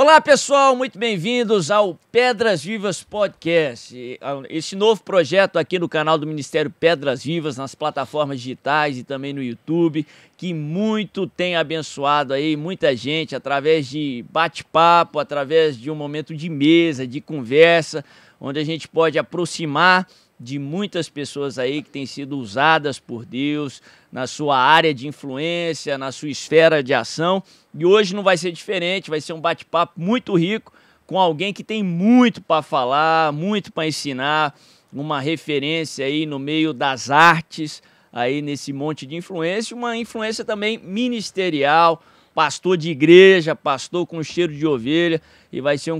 Olá, pessoal, muito bem-vindos ao Pedras Vivas Podcast. Esse novo projeto aqui no canal do Ministério Pedras Vivas, nas plataformas digitais e também no YouTube, que muito tem abençoado aí muita gente através de bate-papo, através de um momento de mesa, de conversa, onde a gente pode aproximar de muitas pessoas aí que têm sido usadas por Deus na sua área de influência, na sua esfera de ação. E hoje não vai ser diferente, vai ser um bate-papo muito rico com alguém que tem muito para falar, muito para ensinar, uma referência aí no meio das artes, aí nesse monte de influência, uma influência também ministerial, pastor de igreja, pastor com cheiro de ovelha, e vai ser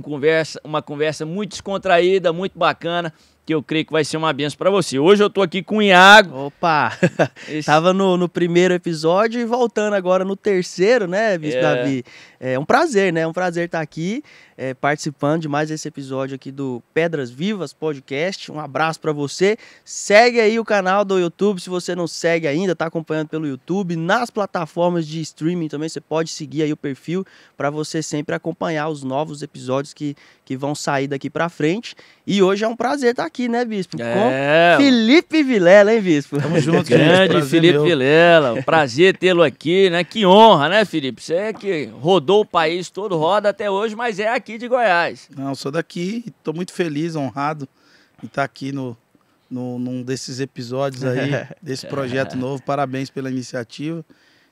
uma conversa muito descontraída, muito bacana, que eu creio que vai ser uma benção para você. Hoje eu tô aqui com o Iago. Opa! Tava no primeiro episódio e voltando agora no terceiro, né, Bispo Davi? É um prazer, né? É um prazer estar aqui participando de mais esse episódio aqui do Pedras Vivas Podcast. Um abraço para você. Segue aí o canal do YouTube, se você não segue ainda, tá acompanhando pelo YouTube. Nas plataformas de streaming também você pode seguir aí o perfil para você sempre acompanhar os novos episódios que vão sair daqui para frente. E hoje é um prazer estar aqui, né, Bispo? Com Felipe Vilela, hein, Bispo? Tamo junto, grande Felipe Vilela. Prazer tê-lo aqui, né? Que honra, né, Felipe? Você que rodou o país todo, roda até hoje, mas é aqui de Goiás. Não, eu sou daqui e tô muito feliz, honrado em estar aqui num desses episódios aí, desse projeto novo. Parabéns pela iniciativa.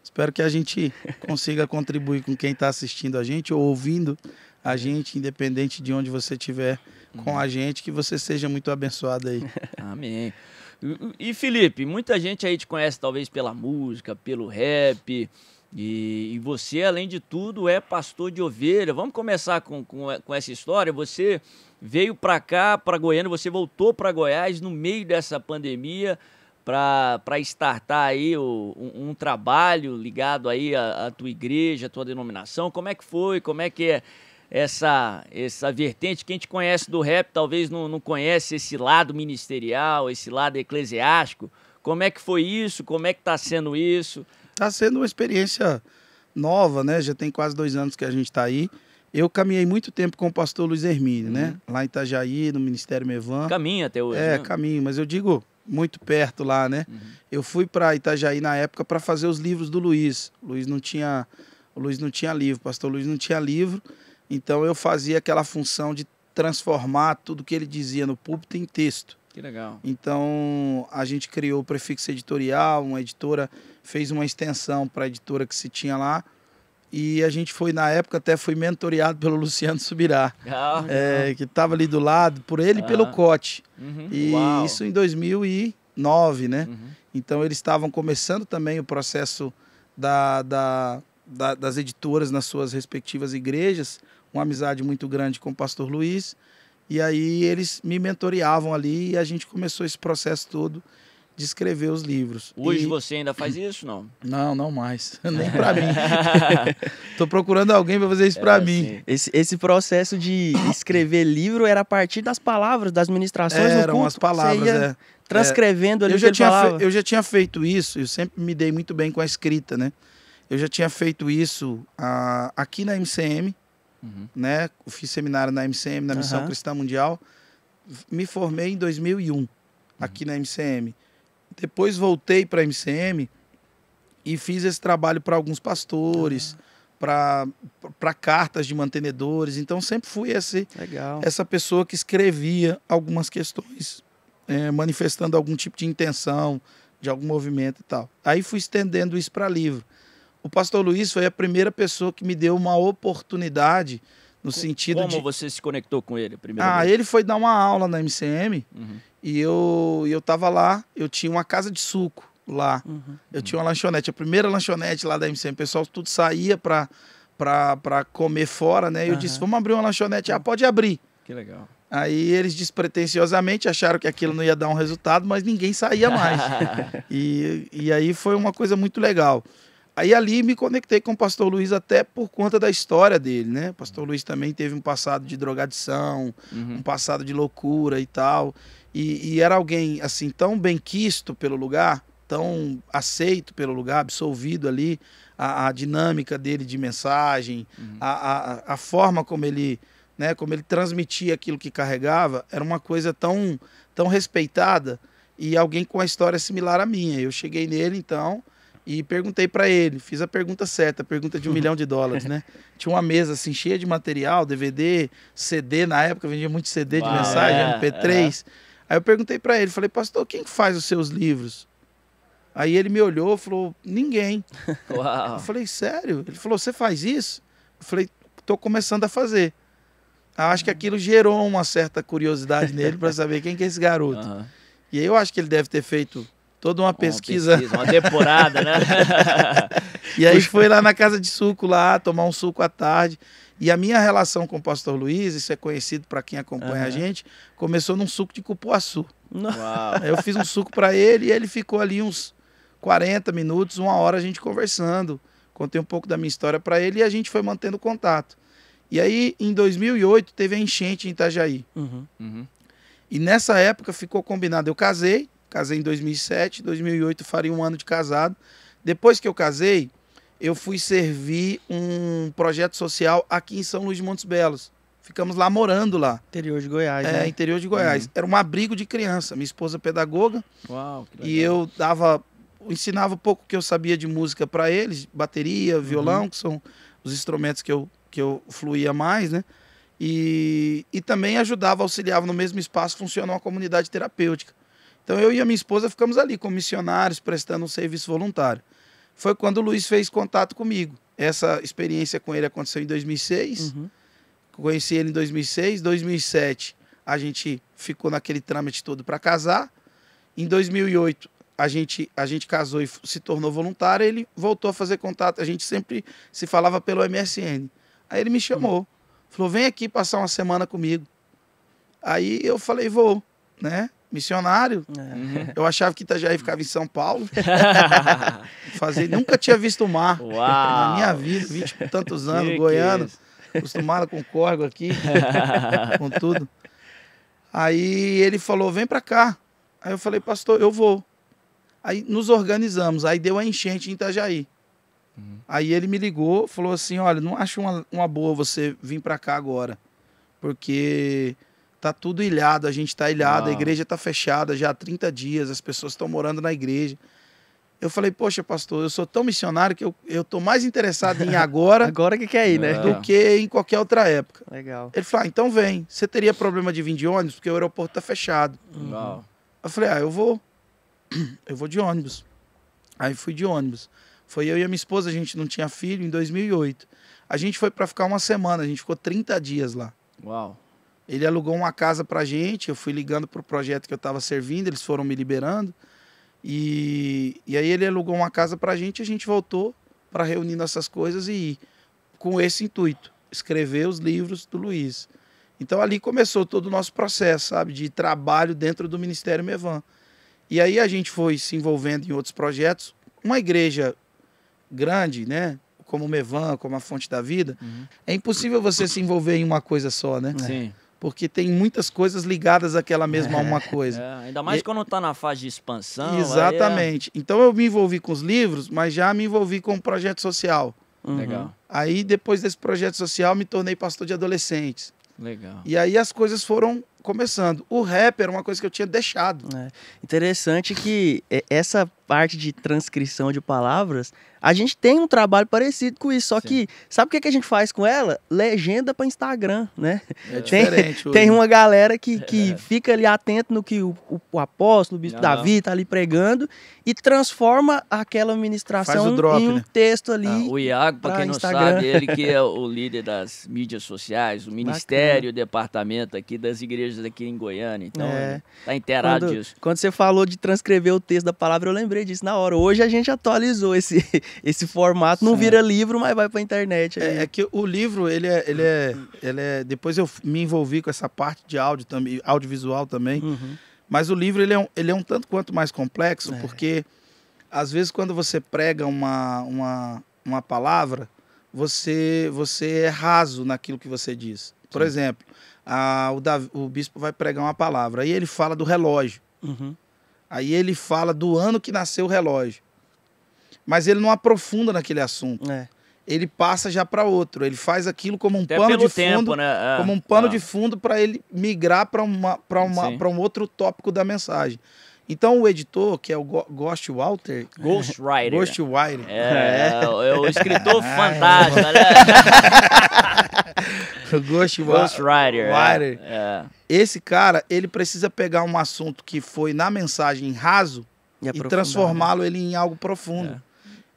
Espero que a gente consiga contribuir com quem está assistindo a gente ou ouvindo a gente, independente de onde você estiver com a gente, que você seja muito abençoado aí. Amém. E Felipe, muita gente aí te conhece talvez pela música, pelo rap, e você, além de tudo, é pastor de ovelha. Vamos começar com essa história. Você veio para cá, para Goiânia, você voltou para Goiás no meio dessa pandemia para startar aí um trabalho ligado aí à tua igreja, à tua denominação. Como é que foi? Como é que é essa vertente? Quem te conhece do rap talvez não conhece esse lado ministerial, esse lado eclesiástico. Como é que foi isso? Como é que está sendo isso? Está sendo uma experiência nova, né? Já tem quase 2 anos que a gente está aí. Eu caminhei muito tempo com o pastor Luiz Hermínio, né? Lá em Itajaí, no Ministério Mevan. Caminho até hoje, né? Caminho, mas eu digo muito perto lá, né? Eu fui para Itajaí na época para fazer os livros do Luiz. O Luiz não tinha livro, o pastor Luiz não tinha livro. Então eu fazia aquela função de transformar tudo que ele dizia no púlpito em texto. Que legal. Então a gente criou o Prefixo Editorial, uma editora fez uma extensão para a editora que se tinha lá. E a gente foi, na época, até foi mentoreado pelo Luciano Subirá, que estava ali do lado, por ele e pelo Cote. E isso em 2009, né? Então eles estavam começando também o processo das editoras nas suas respectivas igrejas, uma amizade muito grande com o pastor Luiz, e aí eles me mentoreavam ali e a gente começou esse processo todo de escrever os livros. Hoje você ainda faz isso, não? Não mais, nem para mim. Tô procurando alguém para fazer isso para mim. Esse processo de escrever livro era a partir das palavras, das ministrações no culto. Eram as palavras, transcrevendo ali eu já tinha feito isso, eu sempre me dei muito bem com a escrita, né? Eu já tinha feito isso aqui na MCM, né? Eu fiz seminário na MCM, na Missão Cristã Mundial. Me formei em 2001, aqui na MCM. Depois voltei para a MCM e fiz esse trabalho para alguns pastores, para cartas de mantenedores. Então sempre fui essa pessoa que escrevia algumas questões, manifestando algum tipo de intenção, de algum movimento e tal. Aí fui estendendo isso para livro. O pastor Luiz foi a primeira pessoa que me deu uma oportunidade no sentido de... Como você se conectou com ele a primeira vez? Ele foi dar uma aula na MCM e eu estava lá, eu tinha uma casa de suco lá, eu tinha uma lanchonete, a primeira lanchonete lá da MCM, o pessoal tudo saía para comer fora, né? E eu disse, vamos abrir uma lanchonete, pode abrir. Que legal. Aí eles despretensiosamente acharam que aquilo não ia dar um resultado, mas ninguém saía mais. e aí foi uma coisa muito legal. Aí ali me conectei com o pastor Luiz até por conta da história dele, né? O pastor Luiz também teve um passado de drogadição, um passado de loucura e tal. E era alguém, assim, tão benquisto pelo lugar, tão aceito pelo lugar, absolvido ali, a dinâmica dele de mensagem, a forma como ele, né, como ele transmitia aquilo que carregava, era uma coisa tão, tão respeitada, e alguém com uma história similar à minha. Eu cheguei nele, então, e perguntei para ele, fiz a pergunta certa, a pergunta de $1 milhão, né? Tinha uma mesa assim, cheia de material, DVD, CD, na época vendia muito CD de mensagem, MP3. Aí eu perguntei para ele, falei, pastor, quem faz os seus livros? Aí ele me olhou e falou, ninguém. Uau. Eu falei, sério? Ele falou, você faz isso? Eu falei, tô começando a fazer. Eu acho que aquilo gerou uma certa curiosidade nele para saber quem que é esse garoto. E aí eu acho que ele deve ter feito toda uma pesquisa. Uma temporada, né? E aí foi lá na casa de suco, lá, tomar um suco à tarde. E a minha relação com o pastor Luiz, isso é conhecido para quem acompanha a gente, começou num suco de cupuaçu. Aí eu fiz um suco para ele e ele ficou ali uns 40 minutos, 1 hora a gente conversando. Contei um pouco da minha história para ele e a gente foi mantendo contato. E aí, em 2008, teve a enchente em Itajaí. E nessa época ficou combinado, eu casei em 2007, 2008 faria 1 ano de casado. Depois que eu casei, eu fui servir um projeto social aqui em São Luís de Montes Belos. Ficamos lá morando lá. Interior de Goiás, né? Interior de Goiás. Era um abrigo de criança. Minha esposa é pedagoga. Uau, que legal. E eu ensinava um pouco que eu sabia de música para eles, bateria, violão, que são os instrumentos que eu fluía mais, né? E também auxiliava no mesmo espaço, funciona uma comunidade terapêutica. Então eu e a minha esposa ficamos ali como missionários, prestando um serviço voluntário. Foi quando o Luiz fez contato comigo. Essa experiência com ele aconteceu em 2006. Conheci ele em 2006. 2007 a gente ficou naquele trâmite todo para casar. Em 2008 a gente casou e se tornou voluntário. Ele voltou a fazer contato. A gente sempre se falava pelo MSN. Aí ele me chamou. Falou, vem aqui passar uma semana comigo. Aí eu falei, vou, né? Missionário. Eu achava que Itajaí ficava em São Paulo. Nunca tinha visto o mar. Uau. Na minha vida, 20 e tantos anos, goiano. Acostumado com córrego aqui, com tudo. Aí ele falou, vem pra cá. Aí eu falei, pastor, eu vou. Aí nos organizamos. Aí deu a enchente em Itajaí. Aí ele me ligou, falou assim, olha, não acho uma boa você vir pra cá agora. Porque tá tudo ilhado, a gente tá ilhado, a igreja tá fechada já há 30 dias, as pessoas estão morando na igreja. Eu falei, poxa, pastor, eu sou tão missionário que eu tô mais interessado em agora... Agora que quer ir, né? ...do que em qualquer outra época. Legal. Ele falou, então vem. Você teria problema de vir de ônibus? Porque o aeroporto tá fechado. Eu falei, eu vou de ônibus. Aí fui de ônibus. Foi eu e a minha esposa, a gente não tinha filho, em 2008. A gente foi para ficar uma semana, a gente ficou 30 dias lá. Uau. Ele alugou uma casa pra gente, eu fui ligando pro projeto que eu estava servindo, eles foram me liberando. E aí ele alugou uma casa pra gente, a gente voltou para reunir nossas coisas e ir com esse intuito, escrever os livros do Luiz. Então ali começou todo o nosso processo, sabe, de trabalho dentro do Ministério Mevan. E aí a gente foi se envolvendo em outros projetos. Uma igreja grande, né, como o Mevan, como a Fonte da Vida, é impossível você se envolver em uma coisa só, né? Sim. Porque tem muitas coisas ligadas àquela mesma uma coisa. Ainda mais quando está na fase de expansão. Exatamente. Então eu me envolvi com os livros, mas já me envolvi com um projeto social. Legal. Aí depois desse projeto social me tornei pastor de adolescentes. Legal. E aí as coisas foram começando. O rap era uma coisa que eu tinha deixado. Interessante que essa parte de transcrição de palavras, a gente tem um trabalho parecido com isso, só que sabe o que a gente faz com ela? Legenda para Instagram, né? É diferente. Tem uma galera que fica ali atento no que o apóstolo, o bispo Davi tá ali pregando e transforma aquela ministração em um texto ali. O Iago, para quem não sabe, ele que é o líder das mídias sociais, o ministério, o departamento aqui das igrejas aqui em Goiânia. Então, tá inteirado disso. Quando você falou de transcrever o texto da palavra, eu lembrei disso na hora. Hoje a gente atualizou esse formato, não vira livro, mas vai pra internet. É que o livro, ele é... Depois eu me envolvi com essa parte de áudio também, audiovisual também. Mas o livro, ele é um tanto quanto mais complexo, porque às vezes quando você prega uma palavra, você é raso naquilo que você diz. Por exemplo, o bispo vai pregar uma palavra, aí ele fala do relógio. Aí ele fala do ano que nasceu o relógio. Mas ele não aprofunda naquele assunto. Ele passa já para outro. Ele faz aquilo como um pano de fundo, né? Como um pano de fundo para ele migrar para um outro tópico da mensagem. Então o editor, que é o Ghostwriter. É o escritor fantasma, né? O Ghostwriter. Esse cara, ele precisa pegar um assunto que foi na mensagem raso e transformá-lo ele em algo profundo.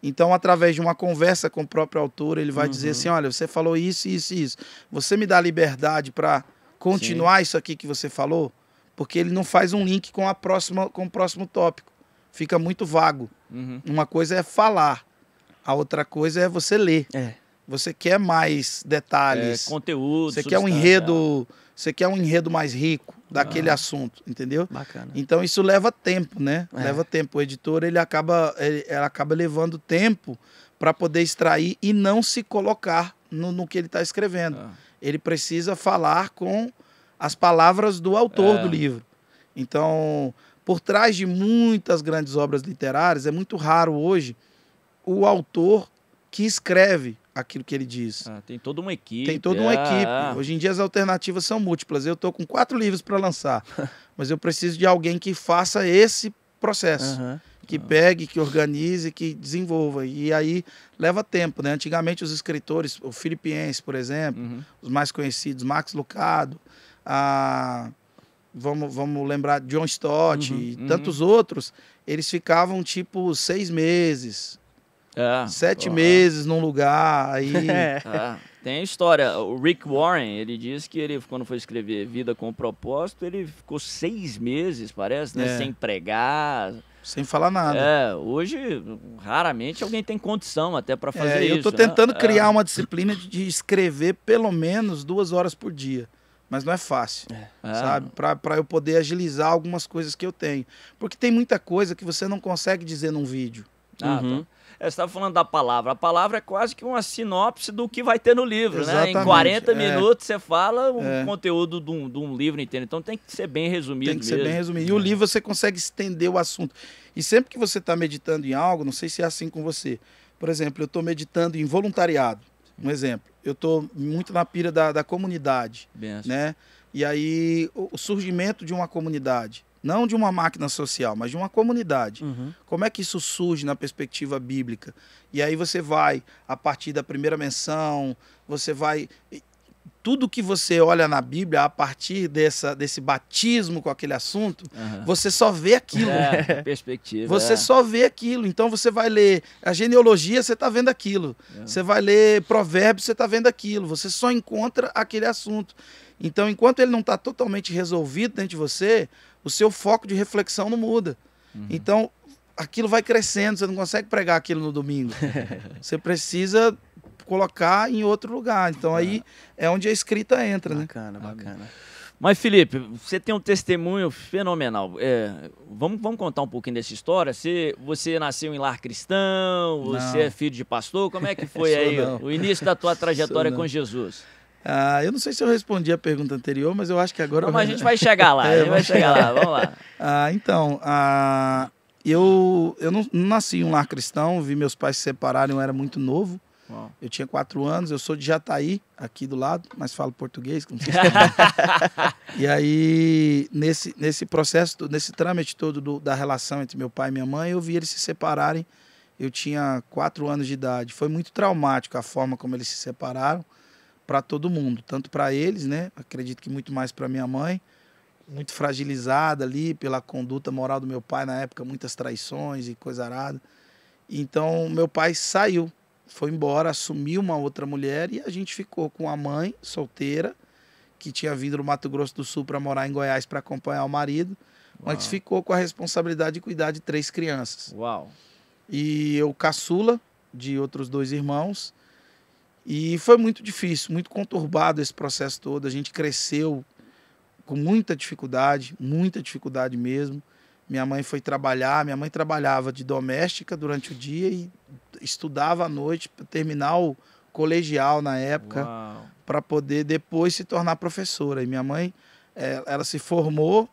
Então, através de uma conversa com o próprio autor, ele vai dizer assim, olha, você falou isso, isso e isso. Você me dá liberdade para continuar isso aqui que você falou? Porque ele não faz um link com o próximo tópico. Fica muito vago. Uma coisa é falar, a outra coisa é você ler. Você quer mais detalhes. Conteúdo, você quer um enredo, você quer um enredo mais rico daquele assunto, entendeu? Bacana. Então isso leva tempo, né? Leva tempo. O editor ele acaba levando tempo para poder extrair e não se colocar no que ele está escrevendo. Ele precisa falar com as palavras do autor do livro. Então, por trás de muitas grandes obras literárias, é muito raro hoje o autor que escreve aquilo que ele diz. Tem toda uma equipe. Tem toda uma equipe. Hoje em dia as alternativas são múltiplas. Eu estou com 4 livros para lançar, mas eu preciso de alguém que faça esse processo. Que pegue, que organize, que desenvolva. E aí leva tempo, né? Antigamente os escritores, o Filipiense, por exemplo, os mais conhecidos, Max Lucado, vamos lembrar John Stott e tantos outros, eles ficavam tipo 6 meses, 7 meses num lugar. Aí... Tem história. O Rick Warren, ele disse que ele, quando foi escrever Vida com Propósito, ele ficou 6 meses, parece, né? Sem pregar. Sem falar nada. Hoje, raramente alguém tem condição até para fazer isso. Eu estou tentando criar uma disciplina de escrever pelo menos 2 horas por dia. Mas não é fácil, sabe? Para eu poder agilizar algumas coisas que eu tenho. Porque tem muita coisa que você não consegue dizer num vídeo. Você estava falando da palavra. A palavra é quase que uma sinopse do que vai ter no livro, Exatamente. né? Em 40 minutos você fala o conteúdo de um livro inteiro. Então tem que ser bem resumido mesmo. Tem que ser bem resumido. E o livro você consegue estender o assunto. E sempre que você está meditando em algo, não sei se é assim com você. Por exemplo, eu estou meditando em voluntariado. Um exemplo. Eu estou muito na pira da comunidade. Né? E aí o surgimento de uma comunidade. Não de uma máquina social, mas de uma comunidade. Como é que isso surge na perspectiva bíblica? E aí você vai, a partir da primeira menção, você vai... Tudo que você olha na Bíblia, a partir desse batismo com aquele assunto, você só vê aquilo. Perspectiva. Você só vê aquilo. Então você vai ler a genealogia, você está vendo aquilo. Você vai ler Provérbios, você está vendo aquilo. Você só encontra aquele assunto. Então, enquanto ele não está totalmente resolvido dentro de você, o seu foco de reflexão não muda. Então, aquilo vai crescendo, você não consegue pregar aquilo no domingo. Você precisa colocar em outro lugar. Então, aí é onde a escrita entra, bacana, né? Bacana. Mas, Felipe, você tem um testemunho fenomenal. Vamos contar um pouquinho dessa história? Você nasceu em lar cristão, você é filho de pastor, como é que foi aí o início da tua trajetória com Jesus? Eu não sei se eu respondi a pergunta anterior, mas eu acho que agora... Mas a gente vai chegar lá, vamos lá. Então, eu não nasci em um lar cristão, vi meus pais se separarem, eu era muito novo. Eu tinha 4 anos, eu sou de Jataí, aqui do lado, mas falo português. Não sei se e aí, nesse processo, nesse trâmite todo da relação entre meu pai e minha mãe, eu vi eles se separarem. Eu tinha 4 anos de idade. Foi muito traumático a forma como eles se separaram para todo mundo, tanto para eles, né? Acredito que muito mais para minha mãe, muito fragilizada ali pela conduta moral do meu pai na época, muitas traições e coisa arada. Então, meu pai saiu, foi embora, assumiu uma outra mulher e a gente ficou com a mãe solteira, que tinha vindo do Mato Grosso do Sul para morar em Goiás para acompanhar o marido, mas ficou com a responsabilidade de cuidar de 3 crianças. E eu caçula de outros 2 irmãos. E foi muito difícil, muito conturbado esse processo todo. A gente cresceu com muita dificuldade mesmo. Minha mãe foi trabalhar, minha mãe trabalhava de doméstica durante o dia e estudava à noite para terminar o colegial na época, para poder depois se tornar professora. E minha mãe, ela se formou,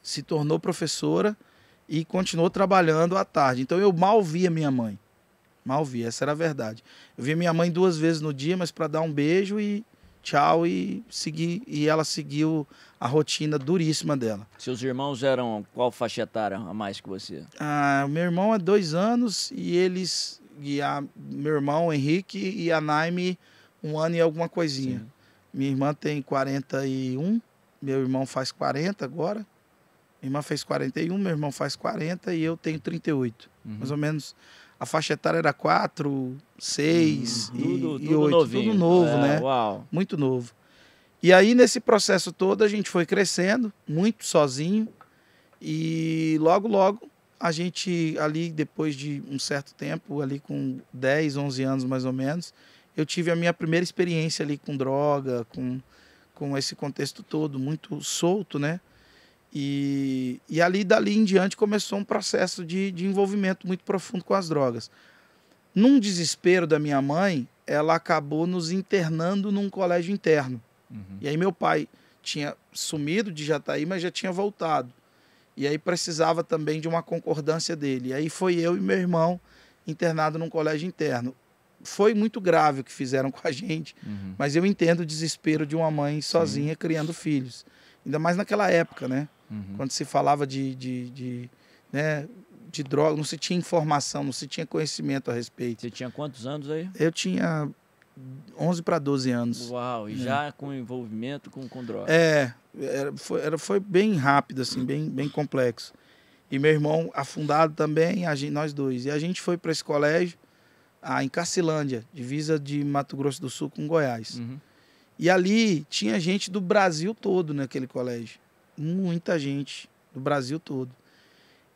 se tornou professora e continuou trabalhando à tarde. Então eu mal via minha mãe. Mal via, essa era a verdade. Eu via minha mãe 2 vezes no dia, mas para dar um beijo e tchau e seguir. E ela seguiu a rotina duríssima dela. Seus irmãos eram qual faixa etária a mais que você? O meu irmão é 2 anos meu irmão Henrique e a Naime 1 ano e alguma coisinha. Sim. Minha irmã tem 41, meu irmão faz 40 agora. Minha irmã fez 41, meu irmão faz 40 e eu tenho 38. Mais ou menos. A faixa etária era 4, 6 e 8. Novinho. Tudo novo, né? Uau. Muito novo. E aí, nesse processo todo, a gente foi crescendo, muito sozinho. E logo, logo, a gente ali, depois de um certo tempo, ali com 10, 11 anos mais ou menos, eu tive a minha primeira experiência ali com droga, com esse contexto todo, muito solto, né? E ali, dali em diante, começou um processo de envolvimento muito profundo com as drogas. Num desespero da minha mãe, ela acabou nos internando num colégio interno. E aí meu pai tinha sumido de Jataí, mas já tinha voltado. E aí precisava também de uma concordância dele. E aí foi eu e meu irmão internado num colégio interno. Foi muito grave o que fizeram com a gente, mas eu entendo o desespero de uma mãe sozinha criando filhos. Ainda mais naquela época, né? Quando se falava de droga, não se tinha informação, não se tinha conhecimento a respeito. Você tinha quantos anos aí? Eu tinha 11 para 12 anos. Uau, e já com envolvimento com droga. Foi bem rápido, assim, bem complexo. E meu irmão afundado também, nós dois. E a gente foi para esse colégio em Cacilândia, divisa de Mato Grosso do Sul com Goiás. E ali tinha gente do Brasil todo naquele colégio. Muita gente do Brasil todo.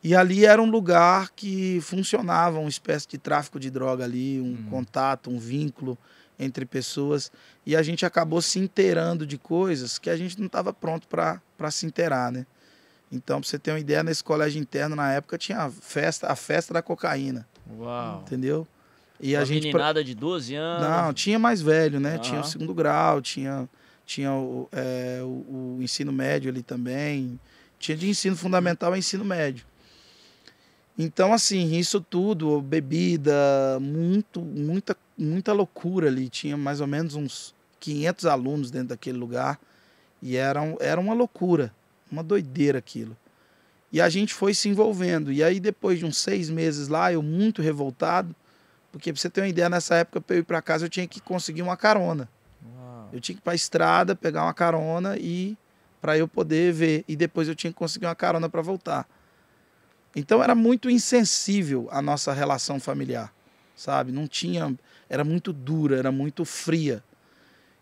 E ali era um lugar que funcionava uma espécie de tráfico de droga ali, um contato, um vínculo entre pessoas. E a gente acabou se inteirando de coisas que a gente não estava pronto para se inteirar, né? Então, para você ter uma ideia, nesse colégio interno, na época, tinha a festa da cocaína. Uau! Entendeu? E a gente meninada de 12 anos? Não, tinha mais velho, né? Tinha o 2º grau, tinha o ensino médio ali também. Tinha de ensino fundamental a ensino médio. Então, assim, isso tudo, bebida, muita loucura ali. Tinha mais ou menos uns 500 alunos dentro daquele lugar. E era uma loucura, uma doideira aquilo. E a gente foi se envolvendo. E aí, depois de uns 6 meses lá, eu muito revoltado, porque, pra você ter uma ideia, nessa época, para eu ir para casa, eu tinha que conseguir uma carona. Uau. Eu tinha que ir para a estrada, pegar uma carona e para eu poder ver. E depois eu tinha que conseguir uma carona para voltar. Então era muito insensível a nossa relação familiar, sabe? Não tinha, era muito dura, era muito fria.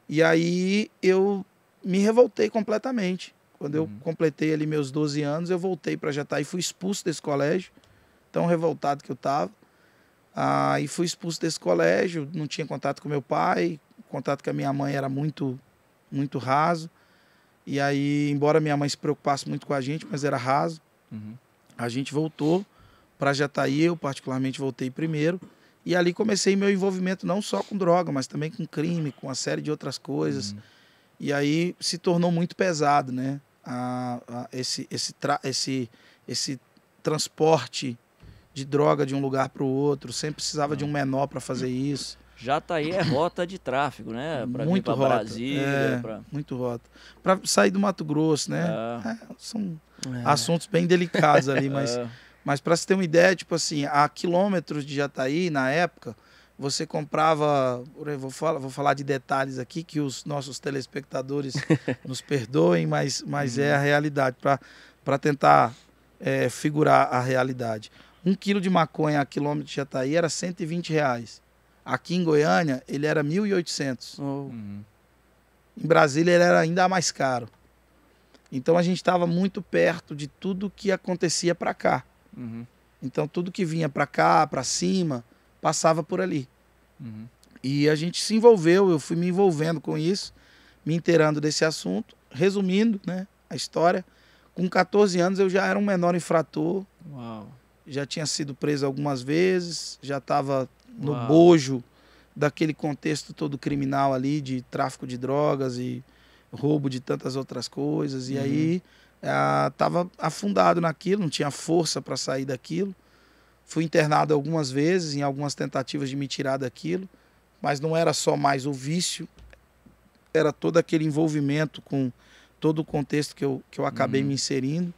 E aí eu me revoltei completamente. Quando eu completei ali meus 12 anos, eu voltei para Jataí e fui expulso desse colégio, tão revoltado que eu estava. E fui expulso desse colégio, não tinha contato com meu pai, o contato com a minha mãe era muito raso. E aí, embora minha mãe se preocupasse muito com a gente, mas era raso, a gente voltou para Jataí, eu particularmente voltei primeiro, e ali comecei meu envolvimento não só com droga, mas também com crime, com uma série de outras coisas. E aí se tornou muito pesado, né? Esse transporte de droga de um lugar para o outro, sempre precisava de um menor para fazer isso. Jataí é rota de tráfego, né? Para vir para Brasília. Muito rota. Para sair do Mato Grosso, né? São assuntos bem delicados ali, mas para você ter uma ideia, tipo assim, a quilômetros de Jataí, na época, você comprava, vou falar de detalhes aqui, que os nossos telespectadores nos perdoem, mas é a realidade, para tentar figurar a realidade. 1 quilo de maconha a quilômetro de Jataí era R$120. Aqui em Goiânia, ele era 1.800. Em Brasília, ele era ainda mais caro. Então, a gente estava muito perto de tudo que acontecia para cá. Então, tudo que vinha para cá, para cima, passava por ali. E a gente se envolveu, eu fui me envolvendo com isso, me inteirando desse assunto. Resumindo, né, a história, com 14 anos eu já era um menor infrator. Uau. Já tinha sido preso algumas vezes, já estava no bojo daquele contexto todo criminal ali, de tráfico de drogas e roubo de tantas outras coisas. E aí Estava afundado naquilo, não tinha força para sair daquilo. Fui internado algumas vezes, em algumas tentativas de me tirar daquilo, mas não era só mais o vício, era todo aquele envolvimento com todo o contexto que eu acabei me inserindo.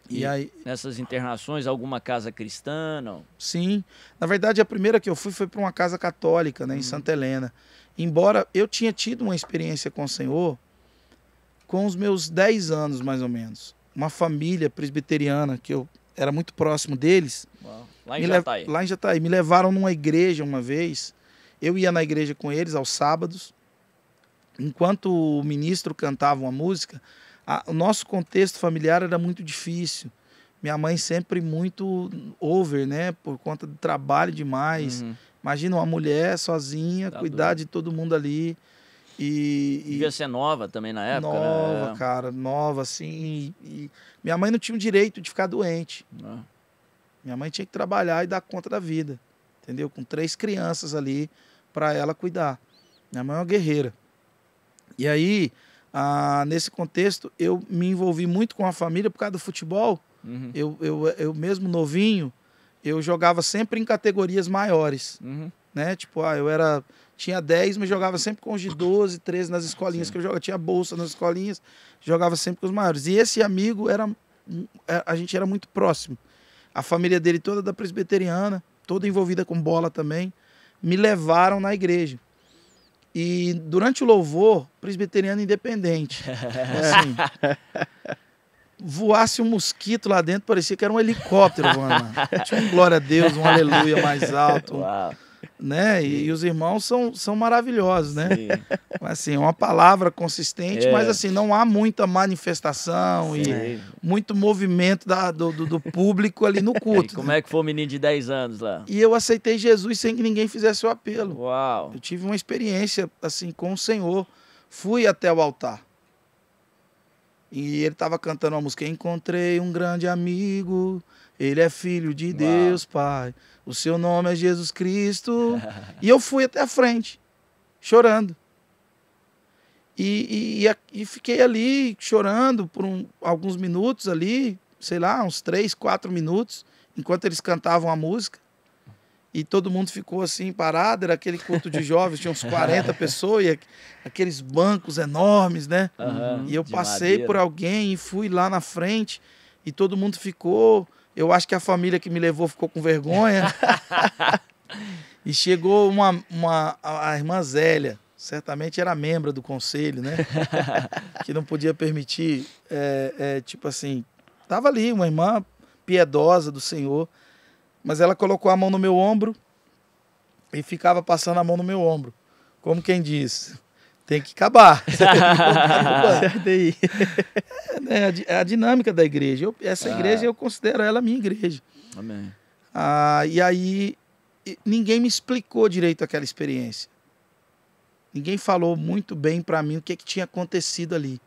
E aí, nessas internações, alguma casa cristã, não? Sim. Na verdade, a primeira que eu fui foi para uma casa católica, né, em Santa Helena. Embora eu tinha tido uma experiência com o Senhor com os meus 10 anos, mais ou menos. Uma família presbiteriana, que eu era muito próximo deles. Uau. Lá em Jataí. Lá em Jataí. Me levaram numa igreja uma vez. Eu ia na igreja com eles aos sábados. Enquanto o ministro cantava uma música, o nosso contexto familiar era muito difícil. Minha mãe sempre muito over, né? Por conta do trabalho demais. Imagina uma mulher sozinha, cuidar de todo mundo ali. Devia ser nova também na época, nova, né? Cara, nova, assim. Minha mãe não tinha o direito de ficar doente. Minha mãe tinha que trabalhar e dar conta da vida, entendeu? Com 3 crianças ali para ela cuidar. Minha mãe é uma guerreira. E aí, nesse contexto, eu me envolvi muito com a família por causa do futebol. Eu mesmo novinho, eu jogava sempre em categorias maiores. Né? Tipo, tinha 10, mas jogava sempre com os de 12, 13 nas escolinhas que eu jogava. Tinha bolsa nas escolinhas, jogava sempre com os maiores. E esse amigo, a gente era muito próximo. A família dele toda da presbiteriana, toda envolvida com bola também, me levaram na igreja. E durante o louvor, presbiteriano independente. Assim, voasse um mosquito lá dentro, parecia que era um helicóptero voando lá. Tinha um glória a Deus, um aleluia mais alto. Né? E os irmãos são maravilhosos, né? Assim, uma palavra consistente, mas assim, não há muita manifestação e muito movimento do público ali no culto. E como é que foi o menino de 10 anos lá? E eu aceitei Jesus sem que ninguém fizesse o apelo. Uau! Eu tive uma experiência assim com o Senhor. Fui até o altar. E ele estava cantando uma música. Encontrei um grande amigo, ele é filho de Deus, Pai. O seu nome é Jesus Cristo. E eu fui até a frente, chorando. E fiquei ali chorando por alguns minutos ali, sei lá, uns 3, 4 minutos, enquanto eles cantavam a música. E todo mundo ficou assim parado, era aquele culto de jovens, tinha uns 40 pessoas, e aqueles bancos enormes, né? E eu passei por alguém e fui lá na frente, e todo mundo ficou. Eu acho que a família que me levou ficou com vergonha. E chegou a irmã Zélia, certamente era membro do conselho, né? Que não podia permitir, tipo assim, estava ali uma irmã piedosa do Senhor, mas ela colocou a mão no meu ombro e ficava passando a mão no meu ombro, como quem diz, tem que acabar. É a dinâmica da igreja. Essa igreja eu considero ela a minha igreja. Amém. E aí ninguém me explicou direito aquela experiência. Ninguém falou muito bem para mim o que tinha acontecido ali.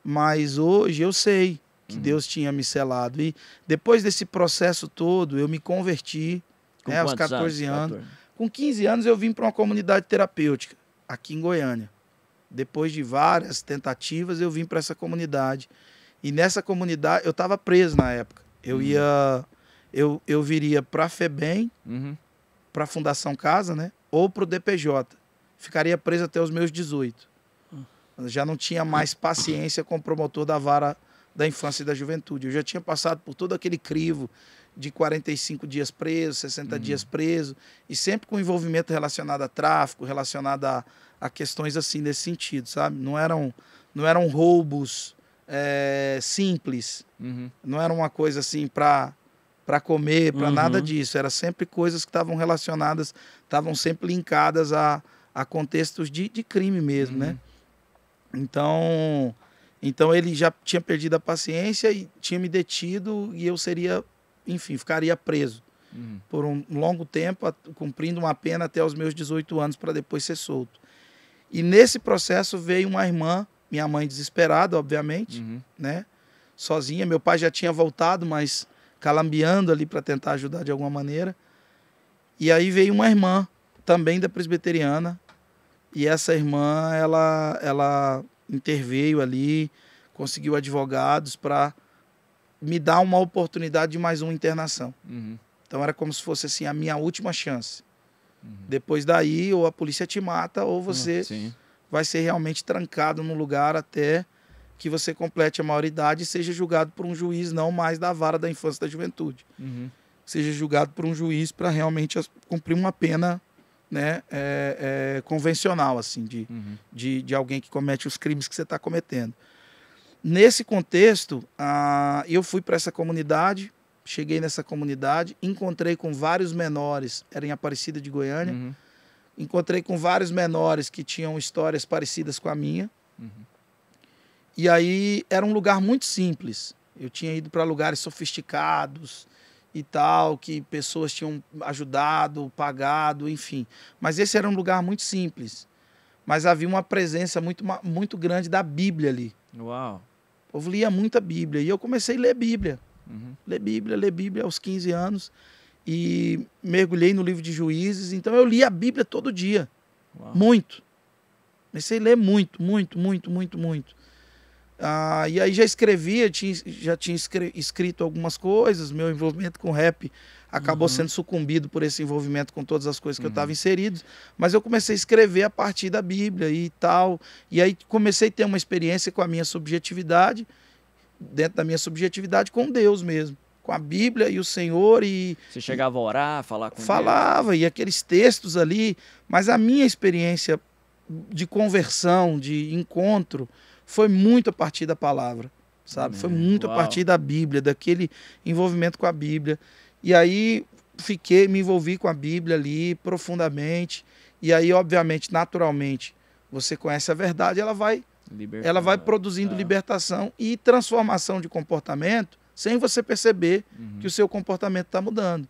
Mas hoje eu sei que Deus tinha me selado. E depois desse processo todo, eu me converti, aos 14 anos. Com 15 anos eu vim para uma comunidade terapêutica, aqui em Goiânia. Depois de várias tentativas, eu vim para essa comunidade. E nessa comunidade, eu estava preso na época. Eu viria para a FEBEM, para a Fundação Casa, né? Ou para o DPJ. Ficaria preso até os meus 18. Já não tinha mais paciência com o promotor da vara da infância e da juventude. Eu já tinha passado por todo aquele crivo de 45 dias preso, 60 dias preso, e sempre com envolvimento relacionado a tráfico, relacionado a questões assim nesse sentido, sabe? Não eram roubos simples, não era uma coisa assim para comer, para nada disso. Era sempre coisas que estavam relacionadas, estavam sempre linkadas a contextos de crime mesmo, né? Então ele já tinha perdido a paciência e tinha me detido e eu ficaria preso por um longo tempo, cumprindo uma pena até os meus 18 anos para depois ser solto. E nesse processo veio uma irmã, minha mãe desesperada, obviamente, né? Sozinha. Meu pai já tinha voltado, mas calambeando ali para tentar ajudar de alguma maneira. E aí veio uma irmã, também da presbiteriana, e essa irmã, ela interveio ali, conseguiu advogados para me dar uma oportunidade de mais uma internação. Então era como se fosse assim a minha última chance. Depois daí, ou a polícia te mata, ou você vai ser realmente trancado num lugar até que você complete a maioridade e seja julgado por um juiz, não mais da vara da infância e da juventude. Seja julgado por um juiz para realmente cumprir uma pena, né, convencional, assim, de alguém que comete os crimes que você está cometendo. Nesse contexto, eu fui para essa comunidade, cheguei nessa comunidade, encontrei com vários menores, era em Aparecida de Goiânia, encontrei com vários menores que tinham histórias parecidas com a minha. E aí era um lugar muito simples. Eu tinha ido para lugares sofisticados e tal, que pessoas tinham ajudado, pagado, enfim. Mas esse era um lugar muito simples. Mas havia uma presença muito grande da Bíblia ali. Uau! O povo lia muita Bíblia. E eu comecei a ler Bíblia. Ler Bíblia aos 15 anos. E mergulhei no livro de Juízes. Então eu li a Bíblia todo dia. Uau. Muito. Comecei a ler muito. E aí já escrevia, já tinha escrito algumas coisas. Meu envolvimento com rap acabou sendo sucumbido por esse envolvimento com todas as coisas que eu estava inserido. Mas eu comecei a escrever a partir da Bíblia e tal. E aí comecei a ter uma experiência com a minha subjetividade, dentro da minha subjetividade com Deus mesmo. Com a Bíblia e o Senhor. Você chegava a orar, falar com Deus? Falava, e aqueles textos ali. Mas a minha experiência de conversão, de encontro, foi muito a partir da palavra, sabe? Foi muito a partir da Bíblia, daquele envolvimento com a Bíblia. E aí me envolvi com a Bíblia ali profundamente. E aí, obviamente, naturalmente, você conhece a verdade, ela vai produzindo libertação e transformação de comportamento sem você perceber que o seu comportamento está mudando.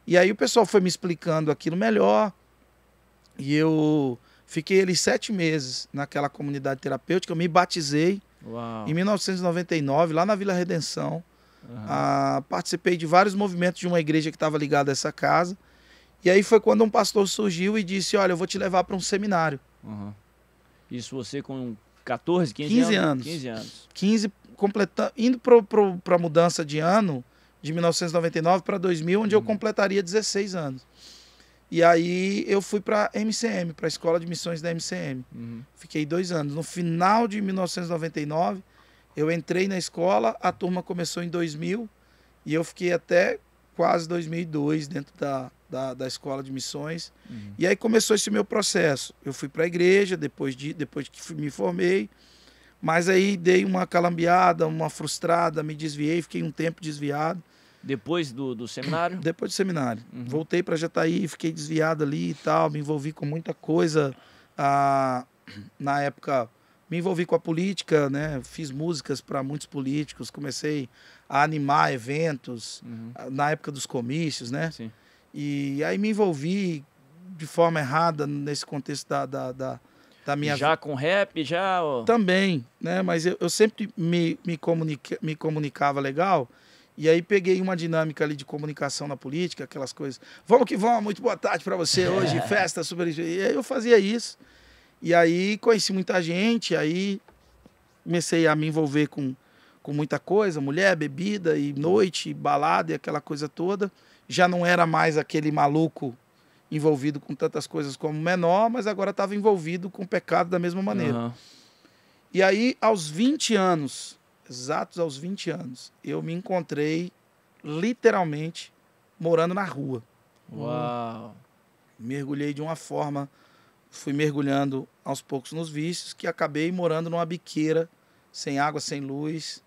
E aí o pessoal foi me explicando aquilo melhor e eu fiquei ali 7 meses naquela comunidade terapêutica. Eu me batizei em 1999, lá na Vila Redenção. Participei de vários movimentos de uma igreja que estava ligada a essa casa. E aí foi quando um pastor surgiu e disse, olha, eu vou te levar para um seminário. Isso você com 14, 15 anos. 15 anos. 15, indo para a mudança de ano, de 1999 para 2000, onde eu completaria 16 anos. E aí eu fui para a MCM, para a Escola de Missões da MCM. Fiquei 2 anos. No final de 1999, eu entrei na escola, a turma começou em 2000 e eu fiquei até quase 2002 dentro da Escola de Missões. E aí começou esse meu processo. Eu fui para a igreja depois que me formei, mas aí dei uma calambiada, uma frustrada, me desviei, fiquei um tempo desviado. Depois do seminário? Depois do seminário. Voltei para Jataí, fiquei desviado ali e tal, me envolvi com muita coisa. Na época, me envolvi com a política, né? Fiz músicas para muitos políticos, comecei a animar eventos, na época dos comícios, né? Sim. E aí me envolvi de forma errada nesse contexto da minha... Já com rap, já? Também, né? Mas eu sempre me comunicava legal. E aí peguei uma dinâmica ali de comunicação na política, aquelas coisas. Vamos que vamos, muito boa tarde para você hoje, festa, super... E aí eu fazia isso. E aí conheci muita gente, aí comecei a me envolver com muita coisa, mulher, bebida, e noite, balada e aquela coisa toda. Já não era mais aquele maluco envolvido com tantas coisas como menor, mas agora estava envolvido com o pecado da mesma maneira. E aí, aos 20 anos... exatos aos 20 anos, eu me encontrei literalmente morando na rua. Uau! Mergulhei de uma forma, fui mergulhando aos poucos nos vícios, que acabei morando numa biqueira, sem água, sem luz,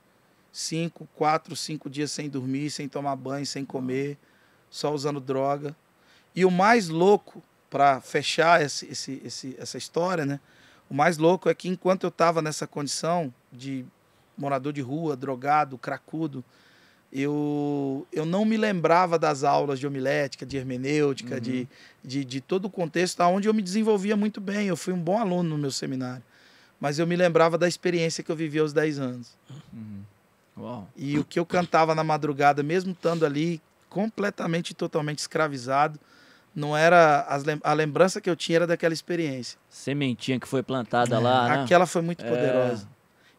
4, 5 dias sem dormir, sem tomar banho, sem comer, só usando droga. E o mais louco, para fechar essa história, né? O mais louco é que enquanto eu estava nessa condição de morador de rua, drogado, cracudo, eu não me lembrava das aulas de homilética, de hermenêutica, de todo o contexto onde eu me desenvolvia muito bem. Eu fui um bom aluno no meu seminário, mas eu me lembrava da experiência que eu vivi aos 10 anos. Uau. E o que eu cantava na madrugada, mesmo estando ali completamente e totalmente escravizado, não era a lembrança que eu tinha era daquela experiência. Sementinha que foi plantada lá, né? Aquela foi muito poderosa.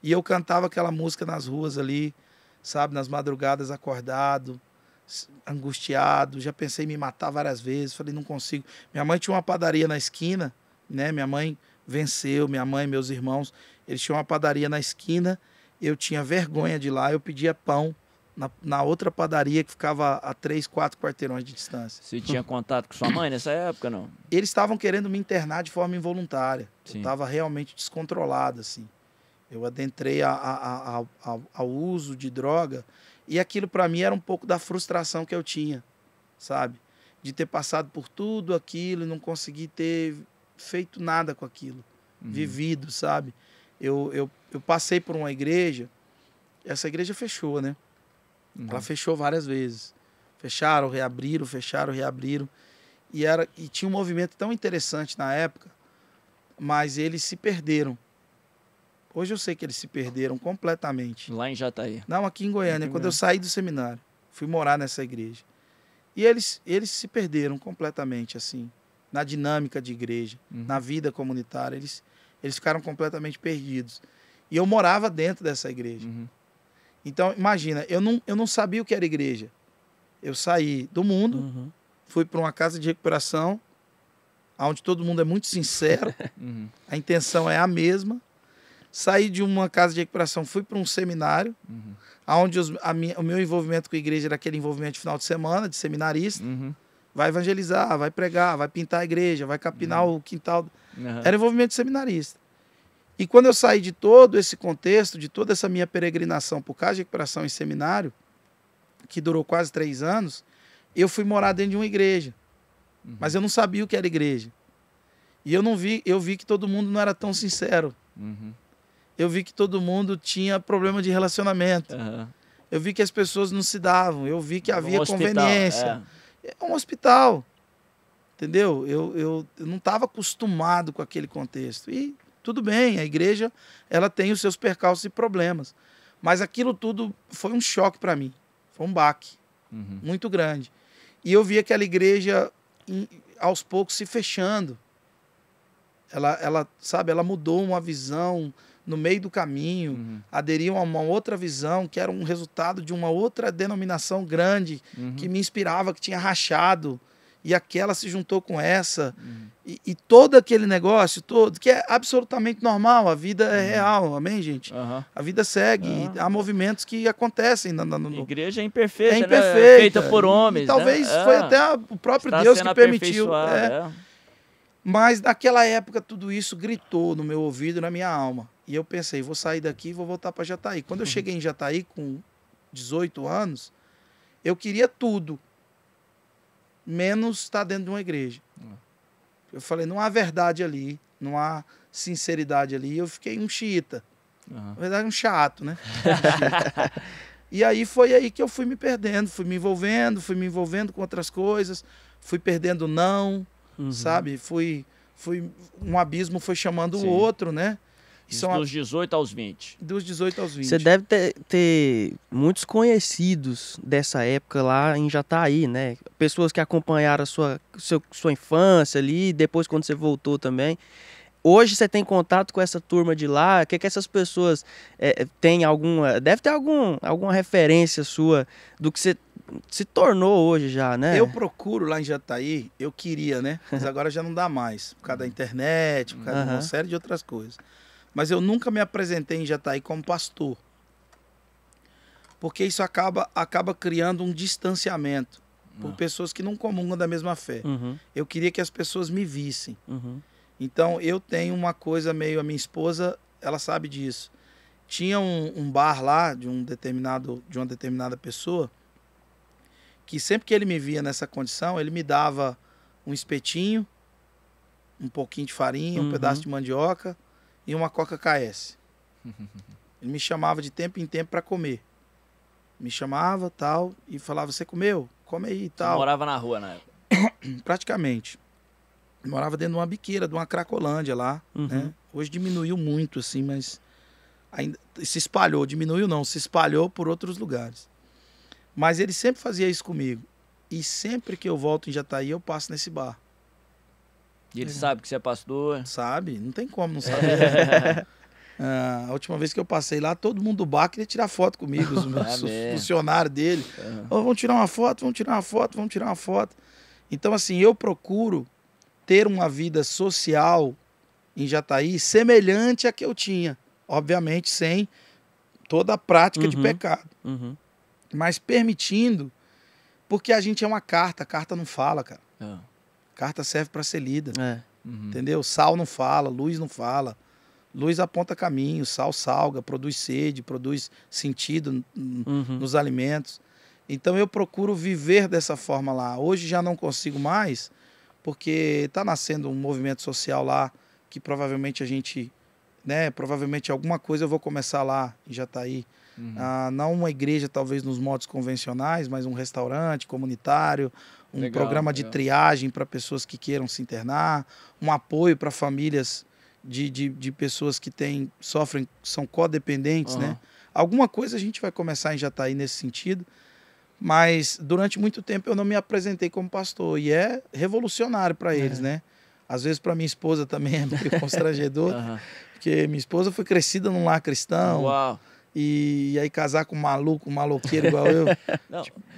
E eu cantava aquela música nas ruas ali, sabe? Nas madrugadas, acordado, angustiado. Já pensei em me matar várias vezes. Falei, não consigo. Minha mãe tinha uma padaria na esquina, né? Minha mãe venceu, minha mãe, meus irmãos. Eles tinham uma padaria na esquina. Eu tinha vergonha de ir lá. Eu pedia pão na outra padaria que ficava a 3, 4 quarteirões de distância. Você tinha contato com sua mãe nessa época, não? Eles estavam querendo me internar de forma involuntária. Sim. Eu estava realmente descontrolado, assim. Eu adentrei ao uso de droga e aquilo para mim era um pouco da frustração que eu tinha, sabe? De ter passado por tudo aquilo e não conseguir ter feito nada com aquilo, vivido, sabe? Eu passei por uma igreja, essa igreja fechou, né? Ela fechou várias vezes. Fecharam, reabriram, fecharam, reabriram. E tinha um movimento tão interessante na época, mas eles se perderam. Hoje eu sei que eles se perderam completamente. Lá em Jataí. Não, aqui em Goiânia, quando eu saí do seminário, fui morar nessa igreja. E eles se perderam completamente, assim, na dinâmica de igreja, na vida comunitária. Eles ficaram completamente perdidos. E eu morava dentro dessa igreja. Então, imagina, eu não sabia o que era igreja. Eu saí do mundo, fui para uma casa de recuperação, onde todo mundo é muito sincero, a intenção é a mesma. Saí de uma casa de recuperação, fui para um seminário, onde o meu envolvimento com a igreja era aquele envolvimento de final de semana, de seminarista. Vai evangelizar, vai pregar, vai pintar a igreja, vai capinar o quintal. Era envolvimento de seminarista. E quando eu saí de todo esse contexto, de toda essa minha peregrinação por casa de recuperação em seminário, que durou quase 3 anos, eu fui morar dentro de uma igreja. Mas eu não sabia o que era igreja. E eu vi que todo mundo não era tão sincero. Eu vi que todo mundo tinha problema de relacionamento. Eu vi que as pessoas não se davam. Eu vi que havia conveniência. É um hospital. Entendeu? Eu não estava acostumado com aquele contexto. E tudo bem, a igreja ela tem os seus percalços e problemas. Mas aquilo tudo foi um choque para mim. Foi um baque muito grande. E eu vi aquela igreja, aos poucos, se fechando. Ela mudou uma visão no meio do caminho, aderiu a uma outra visão, que era um resultado de uma outra denominação grande, que me inspirava, que tinha rachado. E aquela se juntou com essa. E todo aquele negócio, que é absolutamente normal, a vida é real, amém, gente? A vida segue, há movimentos que acontecem. A igreja é imperfeita, é imperfeita, né? Feita por homens. E talvez foi até o próprio Deus que permitiu. Mas naquela época tudo isso gritou no meu ouvido, na minha alma. E eu pensei, vou sair daqui e vou voltar para Jataí. Quando eu cheguei em Jataí com 18 anos, eu queria tudo, menos estar dentro de uma igreja. Eu falei, não há verdade ali, não há sinceridade ali. Eu fiquei um xiita. Na verdade, um chato, né? E aí foi aí que eu fui me perdendo, fui me envolvendo com outras coisas, fui perdendo não, sabe? Um abismo foi chamando o outro, né? Dos 18 aos 20. Dos 18 aos 20. Você deve ter muitos conhecidos dessa época lá em Jataí, né? Pessoas que acompanharam a sua infância ali, depois quando você voltou também. Hoje você tem contato com essa turma de lá? O que essas pessoas têm alguma... Deve ter alguma referência sua do que você se tornou hoje já, né? Eu procuro lá em Jataí, eu queria, né? Mas agora já não dá mais, por causa da internet, por causa de uma série de outras coisas. Mas eu nunca me apresentei em Jataí como pastor. Porque isso acaba criando um distanciamento por pessoas que não comungam da mesma fé. Eu queria que as pessoas me vissem. Então, eu tenho uma coisa meio... A minha esposa, ela sabe disso. Tinha um bar lá de uma determinada pessoa que sempre que ele me via nessa condição, ele me dava um espetinho, um pouquinho de farinha, um pedaço de mandioca e uma Coca KS. Ele me chamava de tempo em tempo para comer. Me chamava, tal, e falava, você comeu? Come aí, tal. Você morava na rua na época? Praticamente. Eu morava dentro de uma biqueira, de uma Cracolândia lá, né? Hoje diminuiu muito, assim, mas ainda se espalhou. Diminuiu não, se espalhou por outros lugares. Mas ele sempre fazia isso comigo. E sempre que eu volto em Jataí, eu passo nesse bar. E ele sabe que você é pastor? Sabe? Não tem como não saber. A última vez que eu passei lá, todo mundo do bar queria tirar foto comigo, os meus funcionários dele. Oh, vamos tirar uma foto, vamos tirar uma foto, vamos tirar uma foto. Então, assim, eu procuro ter uma vida social em Jataí semelhante à que eu tinha. Obviamente, sem toda a prática de pecado. Mas permitindo, porque a gente é uma carta, a carta não fala, cara. Carta serve para ser lida. Entendeu? Sal não fala, luz não fala. Luz aponta caminho, sal salga, produz sede, produz sentido nos alimentos. Então eu procuro viver dessa forma lá. Hoje já não consigo mais, porque está nascendo um movimento social lá que provavelmente a gente, né, provavelmente alguma coisa eu vou começar lá em Jataí. Não uma igreja talvez nos modos convencionais, mas um restaurante comunitário, um programa de triagem para pessoas que queiram se internar, um apoio para famílias de pessoas que sofrem, são codependentes, né? Alguma coisa a gente vai começar em Jataí nesse sentido, mas durante muito tempo eu não me apresentei como pastor, e é revolucionário para eles, né? Às vezes para minha esposa também é meio constrangedor, porque minha esposa foi crescida num lar cristão, e aí casar com um maluco, um maloqueiro igual eu.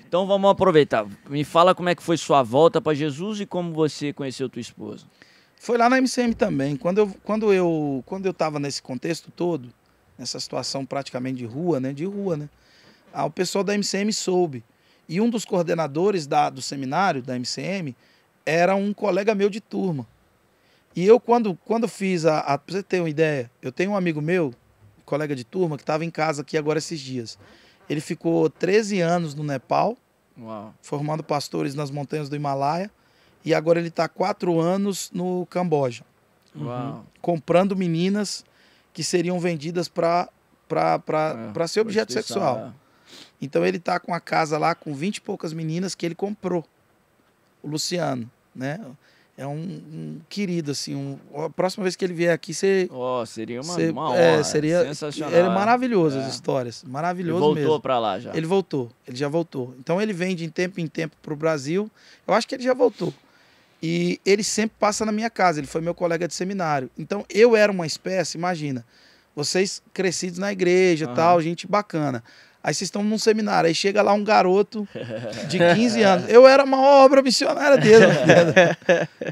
Então vamos aproveitar. Me fala como é que foi sua volta para Jesus e como você conheceu tua esposa. Foi lá na MCM também. Quando eu estava nesse contexto todo, nessa situação praticamente de rua, né? O pessoal da MCM soube. E um dos coordenadores do seminário da MCM era um colega meu de turma. E eu, quando fiz pra você ter uma ideia, eu tenho um amigo meu, colega de turma, que estava em casa aqui agora esses dias. Ele ficou 13 anos no Nepal, formando pastores nas montanhas do Himalaia. E agora ele está há 4 anos no Camboja, comprando meninas que seriam vendidas para ser objeto sexual. Então ele está com a casa lá com 20 e poucas meninas que ele comprou. O Luciano, né? É um querido, assim. A próxima vez que ele vier aqui, seria uma honra. Seria sensacional. É maravilhoso as histórias. Maravilhoso mesmo. Ele voltou para lá já. Ele já voltou. Então ele vem de tempo em tempo para o Brasil. Eu acho que ele já voltou. E ele sempre passa na minha casa, ele foi meu colega de seminário. Então eu era uma espécie, imagina, vocês crescidos na igreja, tal, gente bacana. Aí vocês estão num seminário, aí chega lá um garoto de 15 anos. Eu era uma obra missionária dele.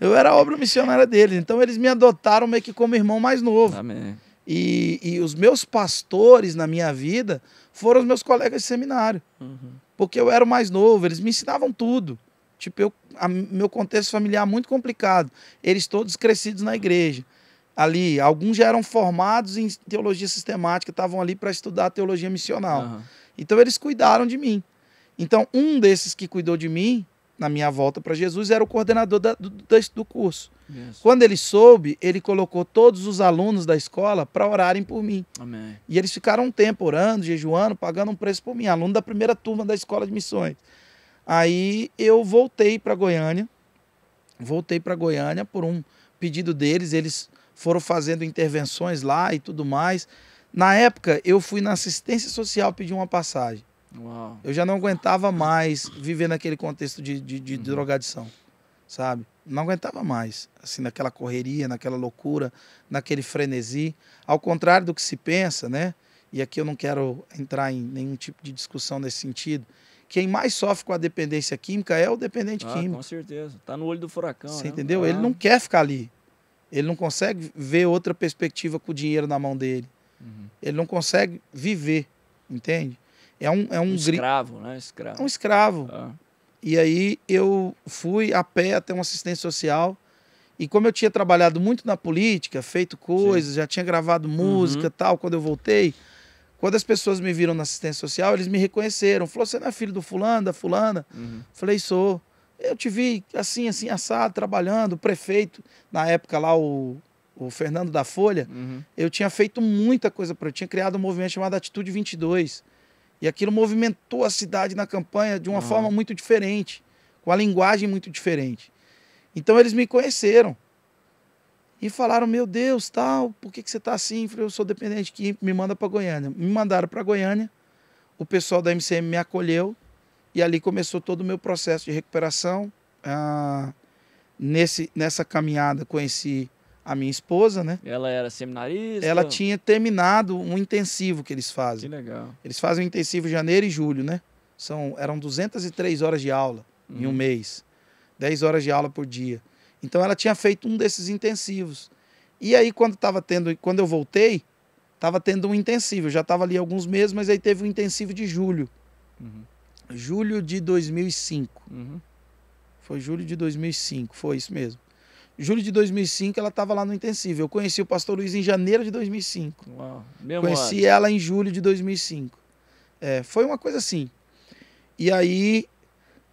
Eu era a obra missionária deles. Então eles me adotaram meio que como irmão mais novo. Amém. E os meus pastores na minha vida foram os meus colegas de seminário. Porque eu era o mais novo, eles me ensinavam tudo. Tipo, meu contexto familiar muito complicado. Eles todos crescidos na igreja. Ali, alguns já eram formados em teologia sistemática, estavam ali para estudar teologia missional. Então, eles cuidaram de mim. Então, um desses que cuidou de mim, na minha volta para Jesus, era o coordenador do curso. Quando ele soube, ele colocou todos os alunos da escola para orarem por mim. Amém. E eles ficaram um tempo orando, jejuando, pagando um preço por mim. Aluno da primeira turma da escola de missões. Aí eu voltei para Goiânia por um pedido deles, eles foram fazendo intervenções lá e tudo mais. Na época, eu fui na assistência social pedir uma passagem. Eu já não aguentava mais viver naquele contexto de drogadição, sabe? Não aguentava mais, assim, naquela correria, naquela loucura, naquele frenesi. Ao contrário do que se pensa, né? E aqui eu não quero entrar em nenhum tipo de discussão nesse sentido. Quem mais sofre com a dependência química é o dependente químico. Com certeza. Está no olho do furacão. Você entendeu? Ele não quer ficar ali. Ele não consegue ver outra perspectiva com o dinheiro na mão dele. Ele não consegue viver, entende? É um escravo, né? Escravo. É um escravo. E aí eu fui a pé até uma assistência social. E como eu tinha trabalhado muito na política, feito coisas, já tinha gravado música e tal, quando eu voltei... Quando as pessoas me viram na assistência social, eles me reconheceram. Falou, você não é filho do fulano, da fulana? Falei, sou. Eu te vi assim, assado, trabalhando. O prefeito, na época lá, o Fernando da Folha, eu tinha feito muita coisa para ele. Eu tinha criado um movimento chamado Atitude 22. E aquilo movimentou a cidade na campanha de uma forma muito diferente, com a linguagem muito diferente. Então eles me conheceram. E falaram, meu Deus, tal, por que você está assim? Eu falei, eu sou dependente químico, me manda para Goiânia. Me mandaram para Goiânia, o pessoal da MCM me acolheu, e ali começou todo o meu processo de recuperação. Nessa caminhada conheci a minha esposa, né? Ela era seminarista? Ela tinha terminado um intensivo que eles fazem. Que legal. Eles fazem um intensivo em janeiro e julho, né? Eram 203 horas de aula em um mês. 10 horas de aula por dia. Então ela tinha feito um desses intensivos. E aí quando eu voltei, estava tendo um intensivo. Eu já estava ali há alguns meses, mas aí teve um intensivo de julho. Julho de 2005. Foi julho de 2005, foi isso mesmo. Julho de 2005 ela estava lá no intensivo. Eu conheci o pastor Luiz em janeiro de 2005. Uau. Conheci ela em julho de 2005. Foi uma coisa assim. E aí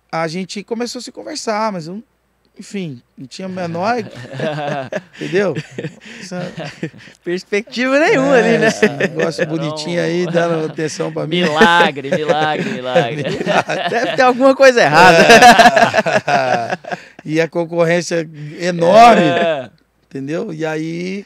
a gente começou a se conversar, mas eu, enfim, não tinha menor... Entendeu? Perspectiva nenhuma ali, né? Esse negócio bonitinho aí, dando atenção pra mim. Milagre. Deve ter alguma coisa errada. E a concorrência enorme, entendeu? E aí,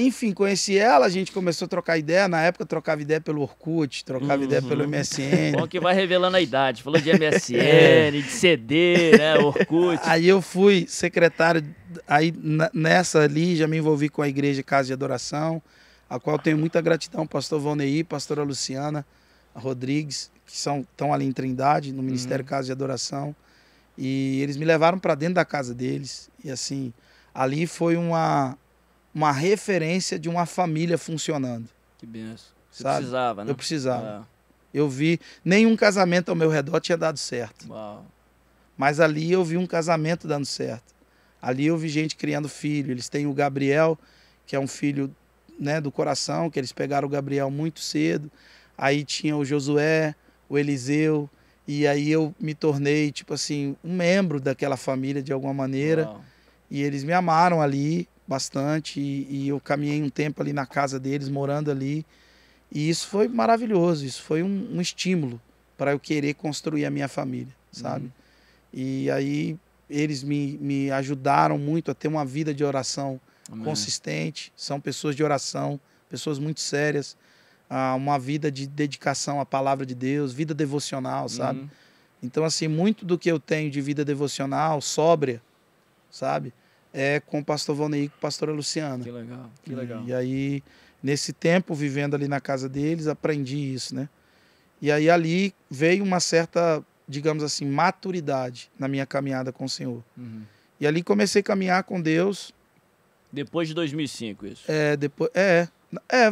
enfim, conheci ela, a gente começou a trocar ideia. Na época, trocava ideia pelo Orkut, trocava ideia pelo MSN. Bom que vai revelando a idade. Falou de MSN, de CD, né? Orkut. Aí eu fui secretário, aí nessa ali já me envolvi com a Igreja Casa de Adoração, a qual tenho muita gratidão, pastor Valneir, pastora Luciana Rodrigues, que estão ali em Trindade, no Ministério Casa de Adoração. E eles me levaram para dentro da casa deles. E assim, ali foi uma referência de uma família funcionando. Que benção. Você sabe? Precisava, né? Eu precisava. Eu vi, nenhum casamento ao meu redor tinha dado certo. Uau. Mas ali eu vi um casamento dando certo. Ali eu vi gente criando filho. Eles têm o Gabriel, que é um filho, né, do coração, que eles pegaram o Gabriel muito cedo. Aí tinha o Josué, o Eliseu. E aí eu me tornei, tipo assim, um membro daquela família de alguma maneira. Uau. E eles me amaram ali bastante. E eu caminhei um tempo ali na casa deles, morando ali. E isso foi maravilhoso. Isso foi um estímulo para eu querer construir a minha família, sabe? E aí eles me ajudaram muito a ter uma vida de oração consistente. São pessoas de oração, pessoas muito sérias. Uma vida de dedicação à palavra de Deus, vida devocional, sabe? Então, assim, muito do que eu tenho de vida devocional, sóbria, sabe? É com o pastor Valneir e com a pastora Luciana. Que legal, que legal. E aí, nesse tempo, vivendo ali na casa deles, aprendi isso, né? E aí, ali veio uma certa, digamos assim, maturidade na minha caminhada com o Senhor. E ali comecei a caminhar com Deus. Depois de 2005, isso?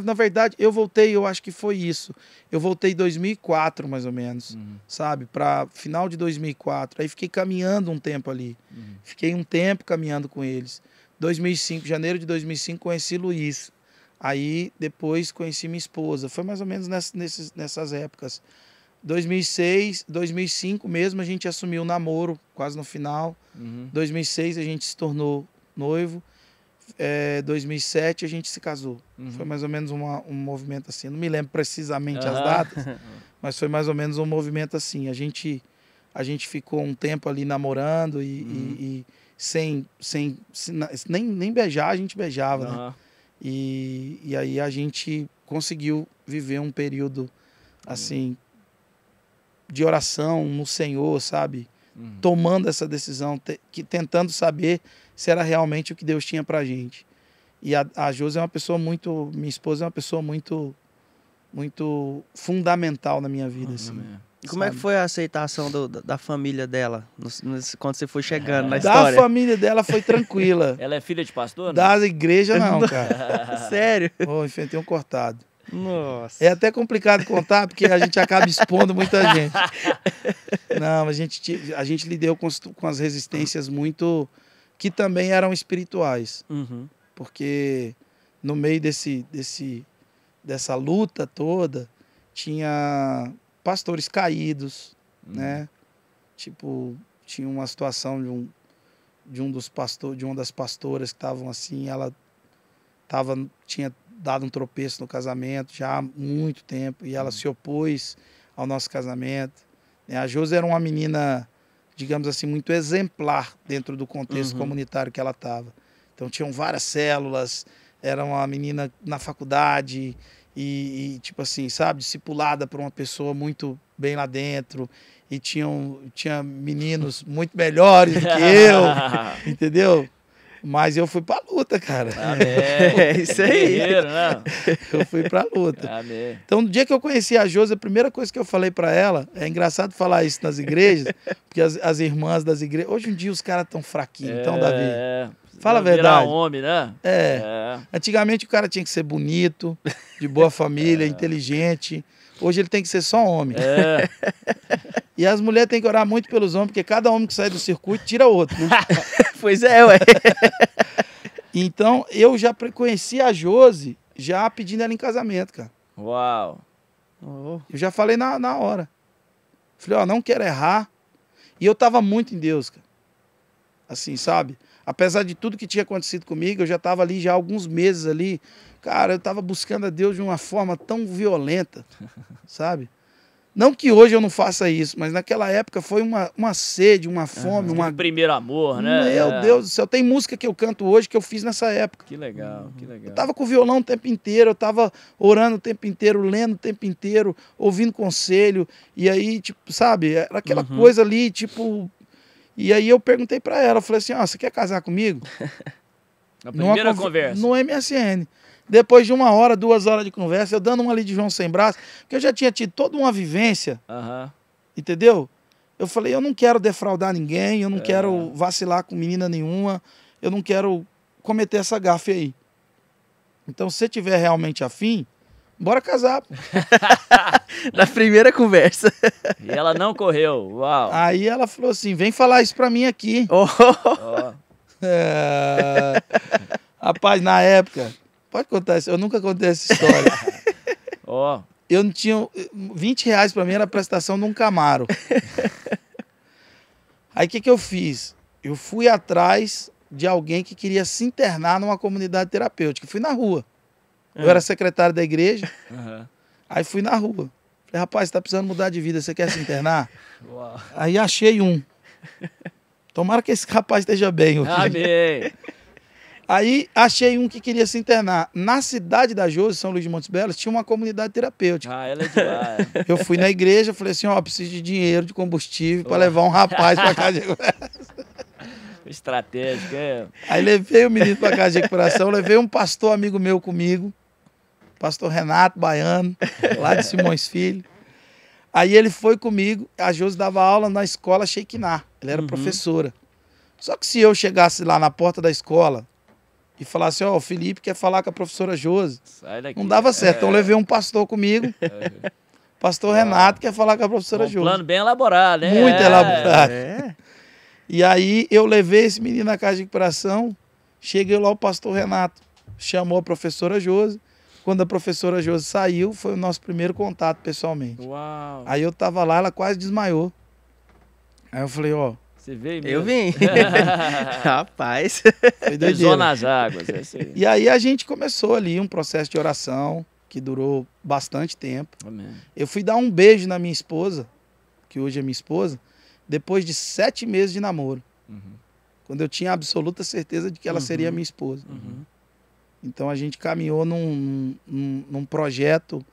Na verdade, eu voltei, eu acho que foi isso. Eu voltei em 2004, mais ou menos, sabe? Para final de 2004. Aí fiquei caminhando um tempo ali. Fiquei um tempo caminhando com eles. 2005, janeiro de 2005, conheci Luiz. Aí, depois, conheci minha esposa. Foi mais ou menos nessas épocas. 2006, 2005 mesmo, a gente assumiu o namoro, quase no final. 2006, a gente se tornou noivo. 2007 a gente se casou. Foi mais ou menos um movimento assim. Eu não me lembro precisamente as datas, mas foi mais ou menos um movimento assim. A gente ficou um tempo ali namorando e nem beijar a gente beijava, né? E aí a gente conseguiu viver um período assim de oração no Senhor, sabe? Tomando essa decisão, tentando saber se era realmente o que Deus tinha pra gente. E a Josi é uma pessoa muito... Minha esposa é uma pessoa muito fundamental na minha vida. Assim, e como é que foi a aceitação da família dela, quando você foi chegando na história? Da família dela foi tranquila. Ela é filha de pastor? Da igreja não, cara. Sério? Enfrentei um cortado. Nossa. É até complicado contar, porque a gente acaba expondo muita gente. Não, a gente lidou com as resistências muito... que também eram espirituais. Porque no meio dessa luta toda, tinha pastores caídos, né? Tipo, tinha uma situação de uma das pastoras que estavam assim, ela tinha dado um tropeço no casamento já há muito tempo, e ela se opôs ao nosso casamento. A Josi era uma menina, digamos assim, muito exemplar dentro do contexto comunitário que ela estava. Então tinham várias células, era uma menina na faculdade e tipo assim, sabe, discipulada por uma pessoa muito bem lá dentro, e tinha meninos muito melhores do que eu, entendeu? Mas eu fui pra luta, cara. Amém. É isso aí. Guerreiro, né? Eu fui pra luta. Amém. Então, no dia que eu conheci a Josi, a primeira coisa que eu falei pra ela, é engraçado falar isso nas igrejas, porque as irmãs das igrejas, hoje em dia os caras tão fraquinhos, então, Davi, fala a verdade. Virar homem, né? Antigamente o cara tinha que ser bonito, de boa família, inteligente. Hoje ele tem que ser só homem. E as mulheres têm que orar muito pelos homens, porque cada homem que sai do circuito tira outro, né? Pois é, ué. Então, eu já conheci a Josi, já pedindo ela em casamento, cara. Uau. Eu já falei na hora. Falei, ó, não quero errar. E eu tava muito em Deus, cara. Assim, sabe? Apesar de tudo que tinha acontecido comigo, eu já tava ali já há alguns meses ali. Cara, eu tava buscando a Deus de uma forma tão violenta, sabe? Não que hoje eu não faça isso, mas naquela época foi uma sede, uma fome, uma... Primeiro amor, né? Meu Deus do céu, tem música que eu canto hoje que eu fiz nessa época. Que legal, que legal. Eu tava com o violão o tempo inteiro, eu tava orando o tempo inteiro, lendo o tempo inteiro, ouvindo conselho, e aí, tipo, sabe, era aquela coisa ali, tipo... E aí eu perguntei pra ela, eu falei assim, ó, você quer casar comigo? Na primeira conversa. No MSN. Depois de 1 hora, 2 horas de conversa, eu dando uma ali de João sem braço, porque eu já tinha tido toda uma vivência, entendeu? Eu falei, eu não quero defraudar ninguém, eu não quero vacilar com menina nenhuma, eu não quero cometer essa gafe aí. Então, se você tiver realmente afim, bora casar. Na primeira conversa. E ela não correu, uau. Aí ela falou assim, vem falar isso pra mim aqui. Rapaz, na época... Pode contar isso, eu nunca contei essa história. Eu não tinha... 20 reais pra mim era a prestação de um Camaro. Aí o que eu fiz? Eu fui atrás de alguém que queria se internar numa comunidade terapêutica. Fui na rua. Eu era secretário da igreja. Aí fui na rua. Falei, rapaz, você tá precisando mudar de vida, você quer se internar? Aí achei um. Tomara que esse rapaz esteja bem hoje. Amém. Aí achei um que queria se internar. Na cidade da Josi, São Luís de Montes Belos, tinha uma comunidade terapêutica. Ela é de lá. Eu fui na igreja, falei assim, ó, preciso de dinheiro, de combustível para levar um rapaz para casa de recuperação. Estratégico, Aí levei o menino para casa de recuperação, levei um pastor amigo meu comigo, pastor Renato Baiano, lá de Simões Filho. Aí ele foi comigo, a Josi dava aula na escola Shekinah, ela era professora. Só que se eu chegasse lá na porta da escola e falasse, ó, o Felipe quer falar com a professora Josi, não dava certo. Então eu levei um pastor comigo, pastor Renato quer falar com a professora Josi. Um plano bem elaborado, né? Muito elaborado. E aí eu levei esse menino na casa de recuperação, cheguei lá, o pastor Renato chamou a professora Josi. Quando a professora Josi saiu, foi o nosso primeiro contato pessoalmente. Uau. Aí eu tava lá, ela quase desmaiou. Aí eu falei, ó... Você veio mesmo? Eu vim. Rapaz. Pisou nas águas. E aí a gente começou ali um processo de oração que durou bastante tempo. Amém. Eu fui dar um beijo na minha esposa, que hoje é minha esposa, depois de 7 meses de namoro. Quando eu tinha absoluta certeza de que ela seria minha esposa. Então a gente caminhou num projeto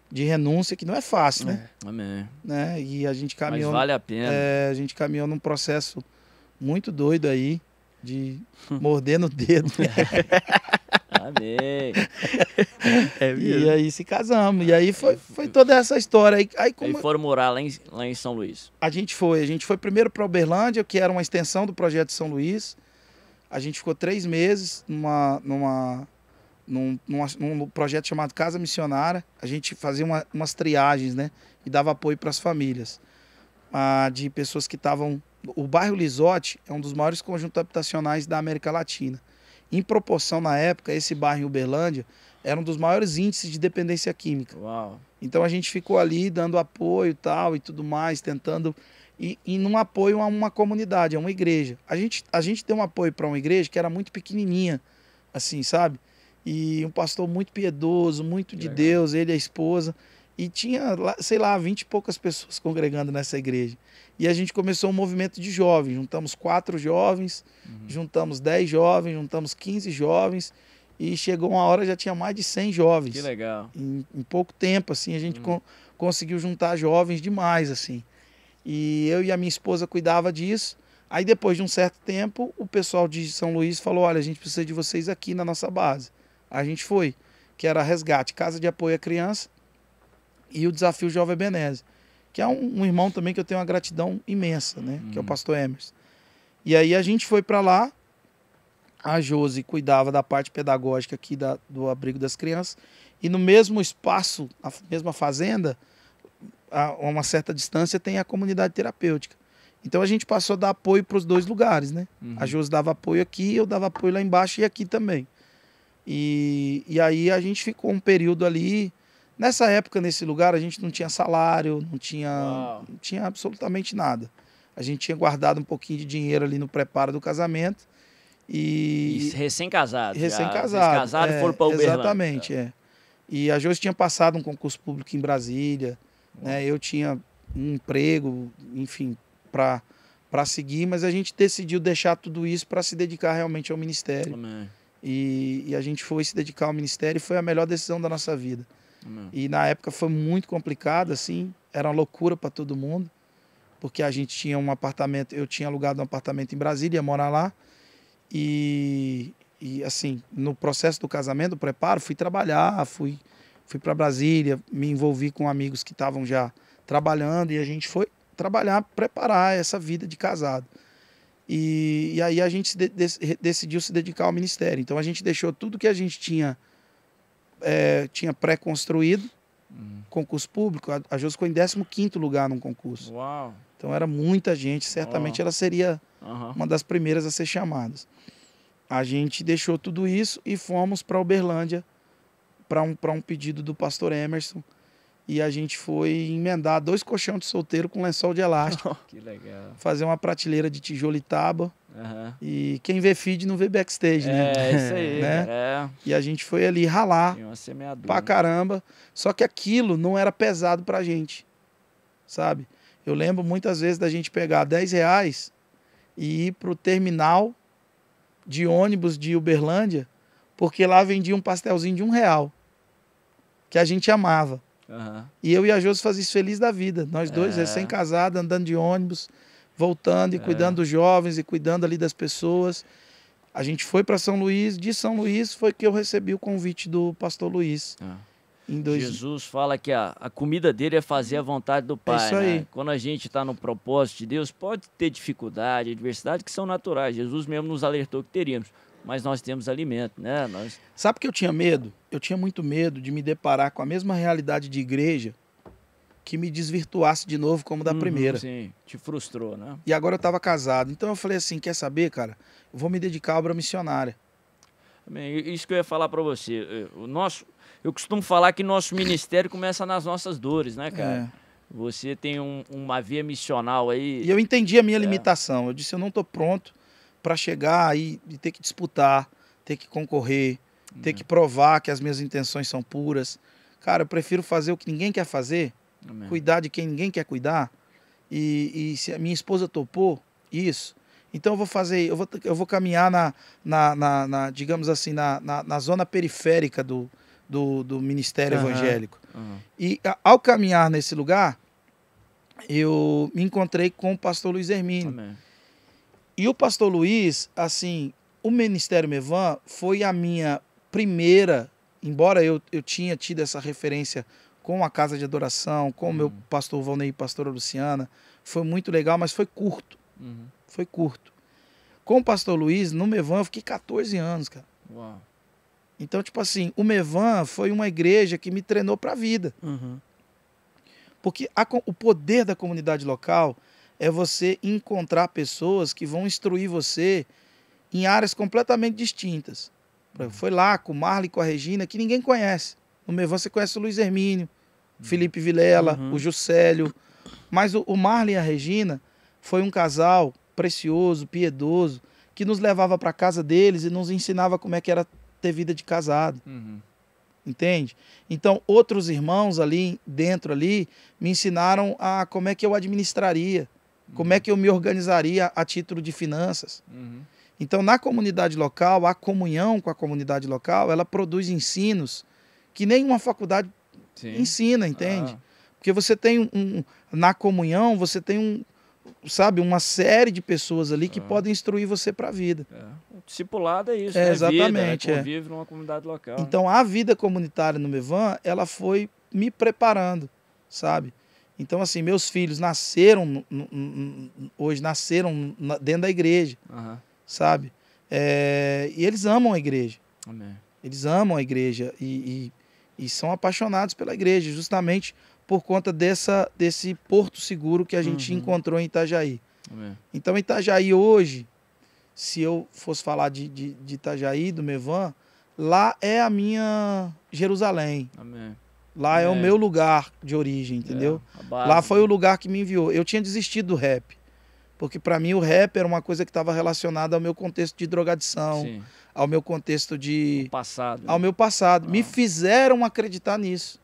de renúncia que não é fácil, né? Amém. Né? E a gente caminhou... Mas vale a pena. A gente caminhou num processo muito doido aí, de morder no dedo. Amém. E aí se casamos. E aí foi toda essa história. Aí foram morar lá em São Luís. A gente foi primeiro para Uberlândia, que era uma extensão do projeto de São Luís. A gente ficou 3 meses num projeto chamado Casa Missionária. A gente fazia umas triagens, né? E dava apoio para as famílias. De pessoas que estavam... O bairro Lisote é um dos maiores conjuntos habitacionais da América Latina. Em proporção, na época, esse bairro em Uberlândia era um dos maiores índices de dependência química. Uau. Então a gente ficou ali dando apoio e tudo mais, tentando... E num apoio a uma comunidade, a uma igreja. A gente deu um apoio para uma igreja que era muito pequenininha, assim, sabe? E um pastor muito piedoso, muito de Deus, ele e a esposa. E tinha, sei lá, 20 e poucas pessoas congregando nessa igreja. E a gente começou um movimento de jovens. Juntamos 4 jovens, juntamos 10 jovens, juntamos 15 jovens. E chegou uma hora, já tinha mais de 100 jovens. Que legal. Em pouco tempo, assim, a gente conseguiu juntar jovens demais, assim. E eu e a minha esposa cuidava disso. Aí depois de um certo tempo, o pessoal de São Luís falou, olha, a gente precisa de vocês aqui na nossa base. A gente foi, que era Resgate, Casa de Apoio à Criança e o Desafio Jovem Ebenezer, que é um irmão também que eu tenho uma gratidão imensa, né? Que é o pastor Emerson. E aí a gente foi para lá, a Josi cuidava da parte pedagógica aqui do abrigo das crianças, e no mesmo espaço, a mesma fazenda, a uma certa distância, tem a comunidade terapêutica. Então a gente passou a dar apoio para os dois lugares, né? A Josi dava apoio aqui, eu dava apoio lá embaixo e aqui também. E aí a gente ficou um período ali. Nessa época, nesse lugar, a gente não tinha salário, não tinha absolutamente nada. A gente tinha guardado um pouquinho de dinheiro ali no preparo do casamento. E recém-casado. Recém-casado. Recém-casado, foram para Uberlândia. Exatamente, é. E a Josi tinha passado um concurso público em Brasília, né? Eu tinha um emprego, enfim, para seguir, mas a gente decidiu deixar tudo isso para se dedicar realmente ao ministério. Amém. E a gente foi se dedicar ao ministério e foi a melhor decisão da nossa vida. Amém. E na época foi muito complicado, assim, era uma loucura para todo mundo, porque a gente tinha um apartamento, eu tinha alugado um apartamento em Brasília, ia morar lá, e assim, no processo do casamento, do preparo, fui trabalhar, fui para Brasília, me envolvi com amigos que estavam já trabalhando, e a gente foi trabalhar, preparar essa vida de casado. E aí a gente decidiu se dedicar ao ministério. Então a gente deixou tudo que a gente tinha pré-construído, concurso público. A Josi ficou em 15º lugar num concurso. Uau. Então era muita gente, certamente ela seria uma das primeiras a ser chamada. A gente deixou tudo isso e fomos para Uberlândia para um pedido do pastor Emerson. E a gente foi emendar 2 colchões de solteiro com lençol de elástico. Que legal. Fazer uma prateleira de tijolo e tábua. E quem vê feed não vê backstage, né? É, isso aí, né? É. E a gente foi ali ralar Tinha uma semeadura. pra caramba. Só que aquilo não era pesado pra gente, sabe? Eu lembro muitas vezes da gente pegar R$10 e ir pro terminal de ônibus de Uberlândia, porque lá vendia um pastelzinho de R$1, que a gente amava. E eu e a Josi fazíamos isso feliz da vida. Nós dois, recém-casados, andando de ônibus, voltando e cuidando dos jovens e cuidando ali das pessoas. A gente foi para São Luís. De São Luís foi que eu recebi o convite do pastor Luiz. Jesus fala que a comida dele é fazer a vontade do Pai. Isso aí. Né? Quando a gente está no propósito de Deus, pode ter dificuldade, adversidade, que são naturais. Jesus mesmo nos alertou que teríamos. Mas nós temos alimento, né? Sabe que eu tinha medo? Eu tinha muito medo de me deparar com a mesma realidade de igreja que me desvirtuasse de novo como da primeira. Sim, te frustrou, né? E agora eu estava casado. Então eu falei assim, quer saber, cara? Eu vou me dedicar à obra missionária. Isso que eu ia falar para você. Eu costumo falar que nosso ministério começa nas nossas dores, né, cara? Você tem uma via missional aí. E eu entendi a minha limitação. Eu disse, eu não estou pronto para chegar aí e ter que disputar, ter que concorrer, ter que provar que as minhas intenções são puras. Cara, eu prefiro fazer o que ninguém quer fazer, cuidar de quem ninguém quer cuidar. E se a minha esposa topou isso, então eu vou fazer, eu vou caminhar digamos assim, na zona periférica do ministério evangélico. E ao caminhar nesse lugar, eu me encontrei com o pastor Luiz Hermínio. E o pastor Luiz, assim, o Ministério Mevan foi a minha primeira, embora eu tinha tido essa referência com a Casa de Adoração, com o meu pastor Valnei e pastora Luciana, foi muito legal, mas foi curto. Foi curto. Com o pastor Luiz, no Mevan, eu fiquei 14 anos, cara. Uau. Então, tipo assim, o Mevan foi uma igreja que me treinou para a vida. Porque o poder da comunidade local é você encontrar pessoas que vão instruir você em áreas completamente distintas. Foi lá com o Marley e com a Regina, que ninguém conhece. No Mevan você conhece o Luiz Hermínio, Felipe Vilela, o Juscelio. Mas o Marley e a Regina foi um casal precioso, piedoso, que nos levava para casa deles e nos ensinava como é que era ter vida de casado. Entende? Então, outros irmãos ali dentro ali me ensinaram a como é que eu administraria, como é que eu me organizaria a título de finanças. Então, na comunidade local, a comunhão com a comunidade local, ela produz ensinos que nenhuma faculdade ensina, entende? Porque você tem na comunhão, você tem sabe, uma série de pessoas ali que podem instruir você para a vida. O discipulado é isso, É, né? exatamente, Vida, né? Convive numa comunidade local. Então, a vida comunitária no Mevan, ela foi me preparando, sabe? Então, assim, meus filhos nasceram, hoje nasceram dentro da igreja, sabe? E eles amam a igreja. Amém. Eles amam a igreja e são apaixonados pela igreja, justamente por conta desse porto seguro que a gente encontrou em Itajaí. Amém. Então, Itajaí hoje, se eu fosse falar de Itajaí, do Mevan, lá é a minha Jerusalém. Amém. Lá é o meu lugar de origem, entendeu? Lá foi o lugar que me enviou. Eu tinha desistido do rap, porque para mim o rap era uma coisa que estava relacionada ao meu contexto de drogadição, Sim. ao meu contexto de... Passado. Ao meu passado. Me fizeram acreditar nisso.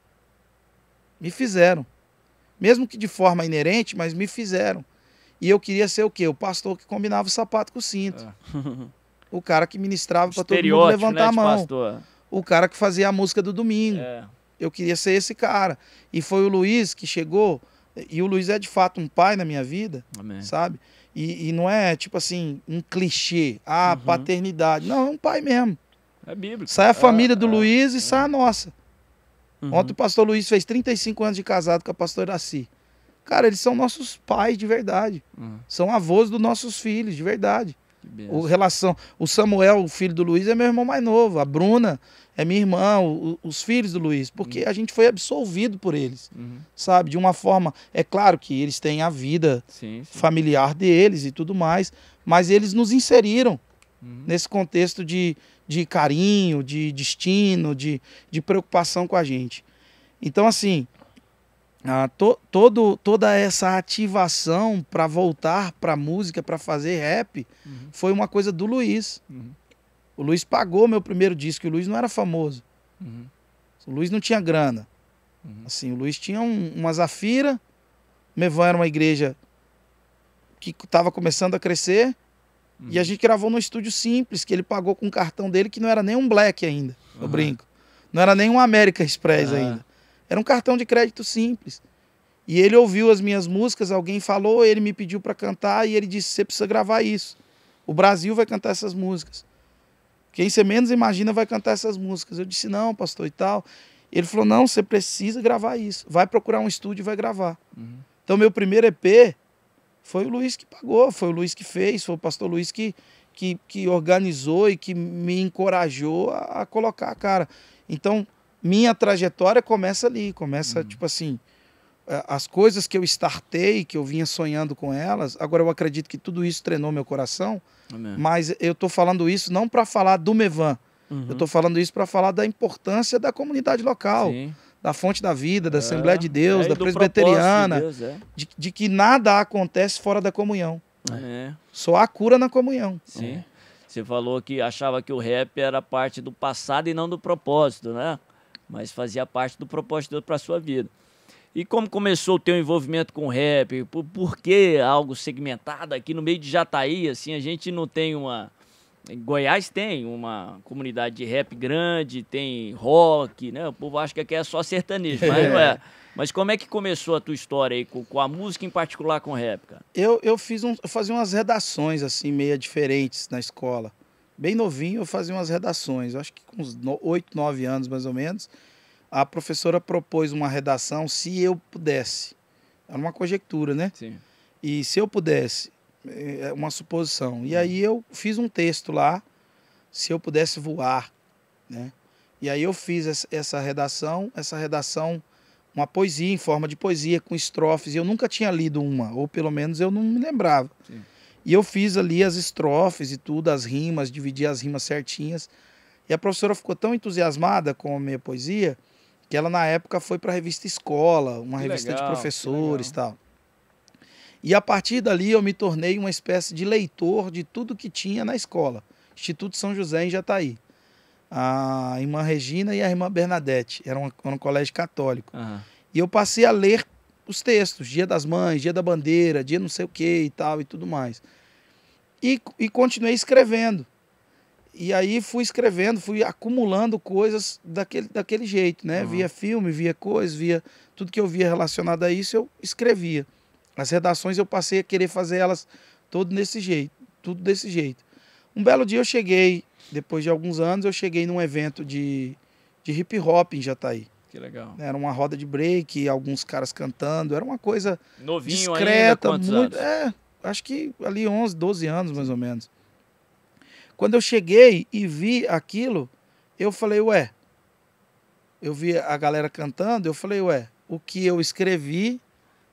Me fizeram. Mesmo que de forma inerente, mas me fizeram. E eu queria ser o quê? O pastor que combinava o sapato com o cinto. O cara que ministrava para todo mundo levantar a mão. Pastor. O cara que fazia a música do domingo. Eu queria ser esse cara. E foi o Luiz que chegou, e o Luiz é de fato um pai na minha vida, Amém. sabe? E não é tipo assim, um clichê, paternidade. Não, é um pai mesmo. É bíblico. Sai a família do Luiz e sai a nossa. Ontem o pastor Luiz fez 35 anos de casado com a pastora Iraci. Cara, eles são nossos pais de verdade. São avós dos nossos filhos, de verdade. O Samuel, o filho do Luiz, é meu irmão mais novo. A Bruna é minha irmã, os filhos do Luiz. Porque a gente foi absolvido por eles, sabe? De uma forma... É claro que eles têm a vida familiar deles e tudo mais, mas eles nos inseriram nesse contexto de carinho, de destino, de preocupação com a gente. Então, assim... toda essa ativação para voltar para a música, para fazer rap, foi uma coisa do Luiz. O Luiz pagou meu primeiro disco, e o Luiz não era famoso. O Luiz não tinha grana. Assim, o Luiz tinha uma Zafira, o Mevan era uma igreja que estava começando a crescer, e a gente gravou num estúdio simples, que ele pagou com o cartão dele, que não era nem um Black ainda, eu brinco. Não era nem um American Express ainda. Era um cartão de crédito simples. E ele ouviu as minhas músicas, alguém falou, ele me pediu para cantar e ele disse, você precisa gravar isso. O Brasil vai cantar essas músicas. Quem você menos imagina vai cantar essas músicas. Eu disse, não, pastor, e tal. Ele falou, não, você precisa gravar isso. Vai procurar um estúdio e vai gravar. Então, meu primeiro EP foi o Luiz que pagou, foi o Luiz que fez, foi o pastor Luiz que organizou e que me encorajou a colocar a cara. Então... minha trajetória começa ali, tipo assim, as coisas que eu startei, que eu vinha sonhando com elas, agora eu acredito que tudo isso treinou meu coração, mas eu tô falando isso não para falar do Mevan, eu tô falando isso para falar da importância da comunidade local, da Fonte da Vida, da Assembleia de Deus, da Presbiteriana, de que nada acontece fora da comunhão. Só há cura na comunhão. Sim. Você falou que achava que o rap era parte do passado e não do propósito, né? Mas fazia parte do propósito de Deus para a sua vida. E como começou o teu envolvimento com o rap? Por que algo segmentado aqui no meio de Jataí? Assim, a gente não tem uma... Em Goiás tem uma comunidade de rap grande, tem rock, né? O povo acha que aqui é só sertanejo, mas não é. Mas como é que começou a tua história aí, com a música em particular com o rap, cara? Eu fazia umas redações, assim, meio diferentes na escola. Bem novinho, eu fazia umas redações. Eu acho que com uns 8, 9 anos, mais ou menos, a professora propôs uma redação se eu pudesse. Era uma conjectura, né? Sim. E se eu pudesse, é uma suposição. E aí eu fiz um texto lá, se eu pudesse voar, né? E aí eu fiz essa redação, uma poesia em forma de poesia, com estrofes. E eu nunca tinha lido uma, ou pelo menos eu não me lembrava. Sim. E eu fiz ali as estrofes e tudo, as rimas, dividi as rimas certinhas. E a professora ficou tão entusiasmada com a minha poesia que ela, na época, foi para a revista Escola, uma revista de professores e tal. E a partir dali eu me tornei uma espécie de leitor de tudo que tinha na escola. Instituto São José, em Jataí. A irmã Regina e a irmã Bernadette. Era um colégio católico. E eu passei a ler os textos, Dia das Mães, Dia da Bandeira, Dia não sei o que e tal e tudo mais. E continuei escrevendo. E aí fui escrevendo, fui acumulando coisas daquele jeito, né? Via filme, via coisas, via tudo que eu via relacionado a isso, eu escrevia. As redações eu passei a querer fazer elas tudo desse jeito. Um belo dia eu cheguei, depois de alguns anos, eu cheguei num evento de hip hop em Jataí. Que legal. Era uma roda de break, alguns caras cantando, era uma coisa novinho discreta, ainda, muito, acho que ali 11, 12 anos mais ou menos. Quando eu cheguei e vi aquilo, eu falei, ué, eu vi a galera cantando, eu falei, ué, o que eu escrevi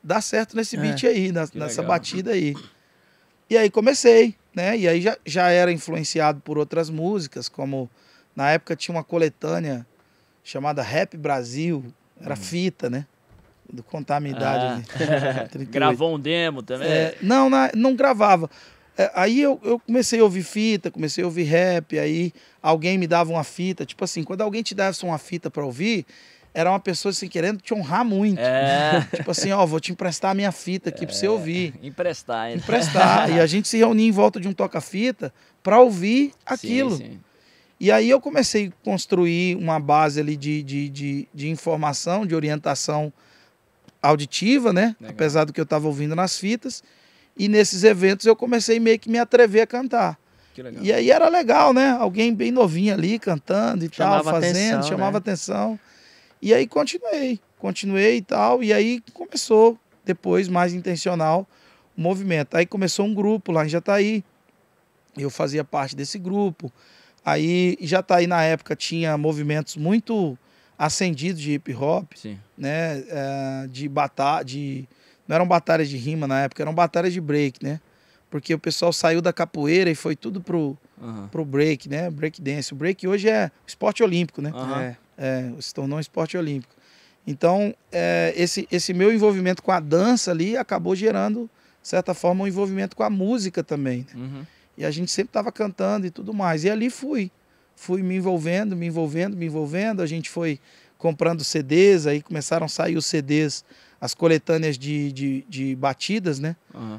dá certo nesse beat aí, nessa batida aí. E aí comecei, né? E aí já era influenciado por outras músicas, como na época tinha uma coletânea chamada Rap Brasil, era fita, né? Vou contar a minha idade ali. Gravou um demo também? Não gravava. Aí eu comecei a ouvir fita, comecei a ouvir rap, aí alguém me dava uma fita, tipo assim, quando alguém te dava uma fita pra ouvir, era uma pessoa assim, querendo te honrar muito. Tipo assim, ó, vou te emprestar a minha fita aqui pra você ouvir. Emprestar, hein? Emprestar. E a gente se reunia em volta de um toca-fita pra ouvir aquilo. Sim. E aí eu comecei a construir uma base ali de informação, de orientação auditiva, né? Legal. Apesar do que eu estava ouvindo nas fitas. E nesses eventos eu comecei meio que me atrever a cantar. Que legal. E aí era legal, né? Alguém bem novinho ali cantando e Chamava tal, fazendo, atenção, chamava né? atenção. E aí continuei e tal. E aí começou, depois, mais intencional, o movimento. Aí começou um grupo lá em Jataí. Eu fazia parte desse grupo. Aí Jataí, na época, tinha movimentos muito acendidos de hip hop, Sim. né? Não eram batalhas de rima na época, eram batalhas de break, né? Porque o pessoal saiu da capoeira e foi tudo pro break, né? Break dance. O break hoje é esporte olímpico, né? Se tornou um esporte olímpico. Então, esse meu envolvimento com a dança ali acabou gerando, de certa forma, um envolvimento com a música também, né? E a gente sempre estava cantando e tudo mais. E ali fui me envolvendo. A gente foi comprando CDs, aí começaram a sair os CDs, as coletâneas de batidas, né?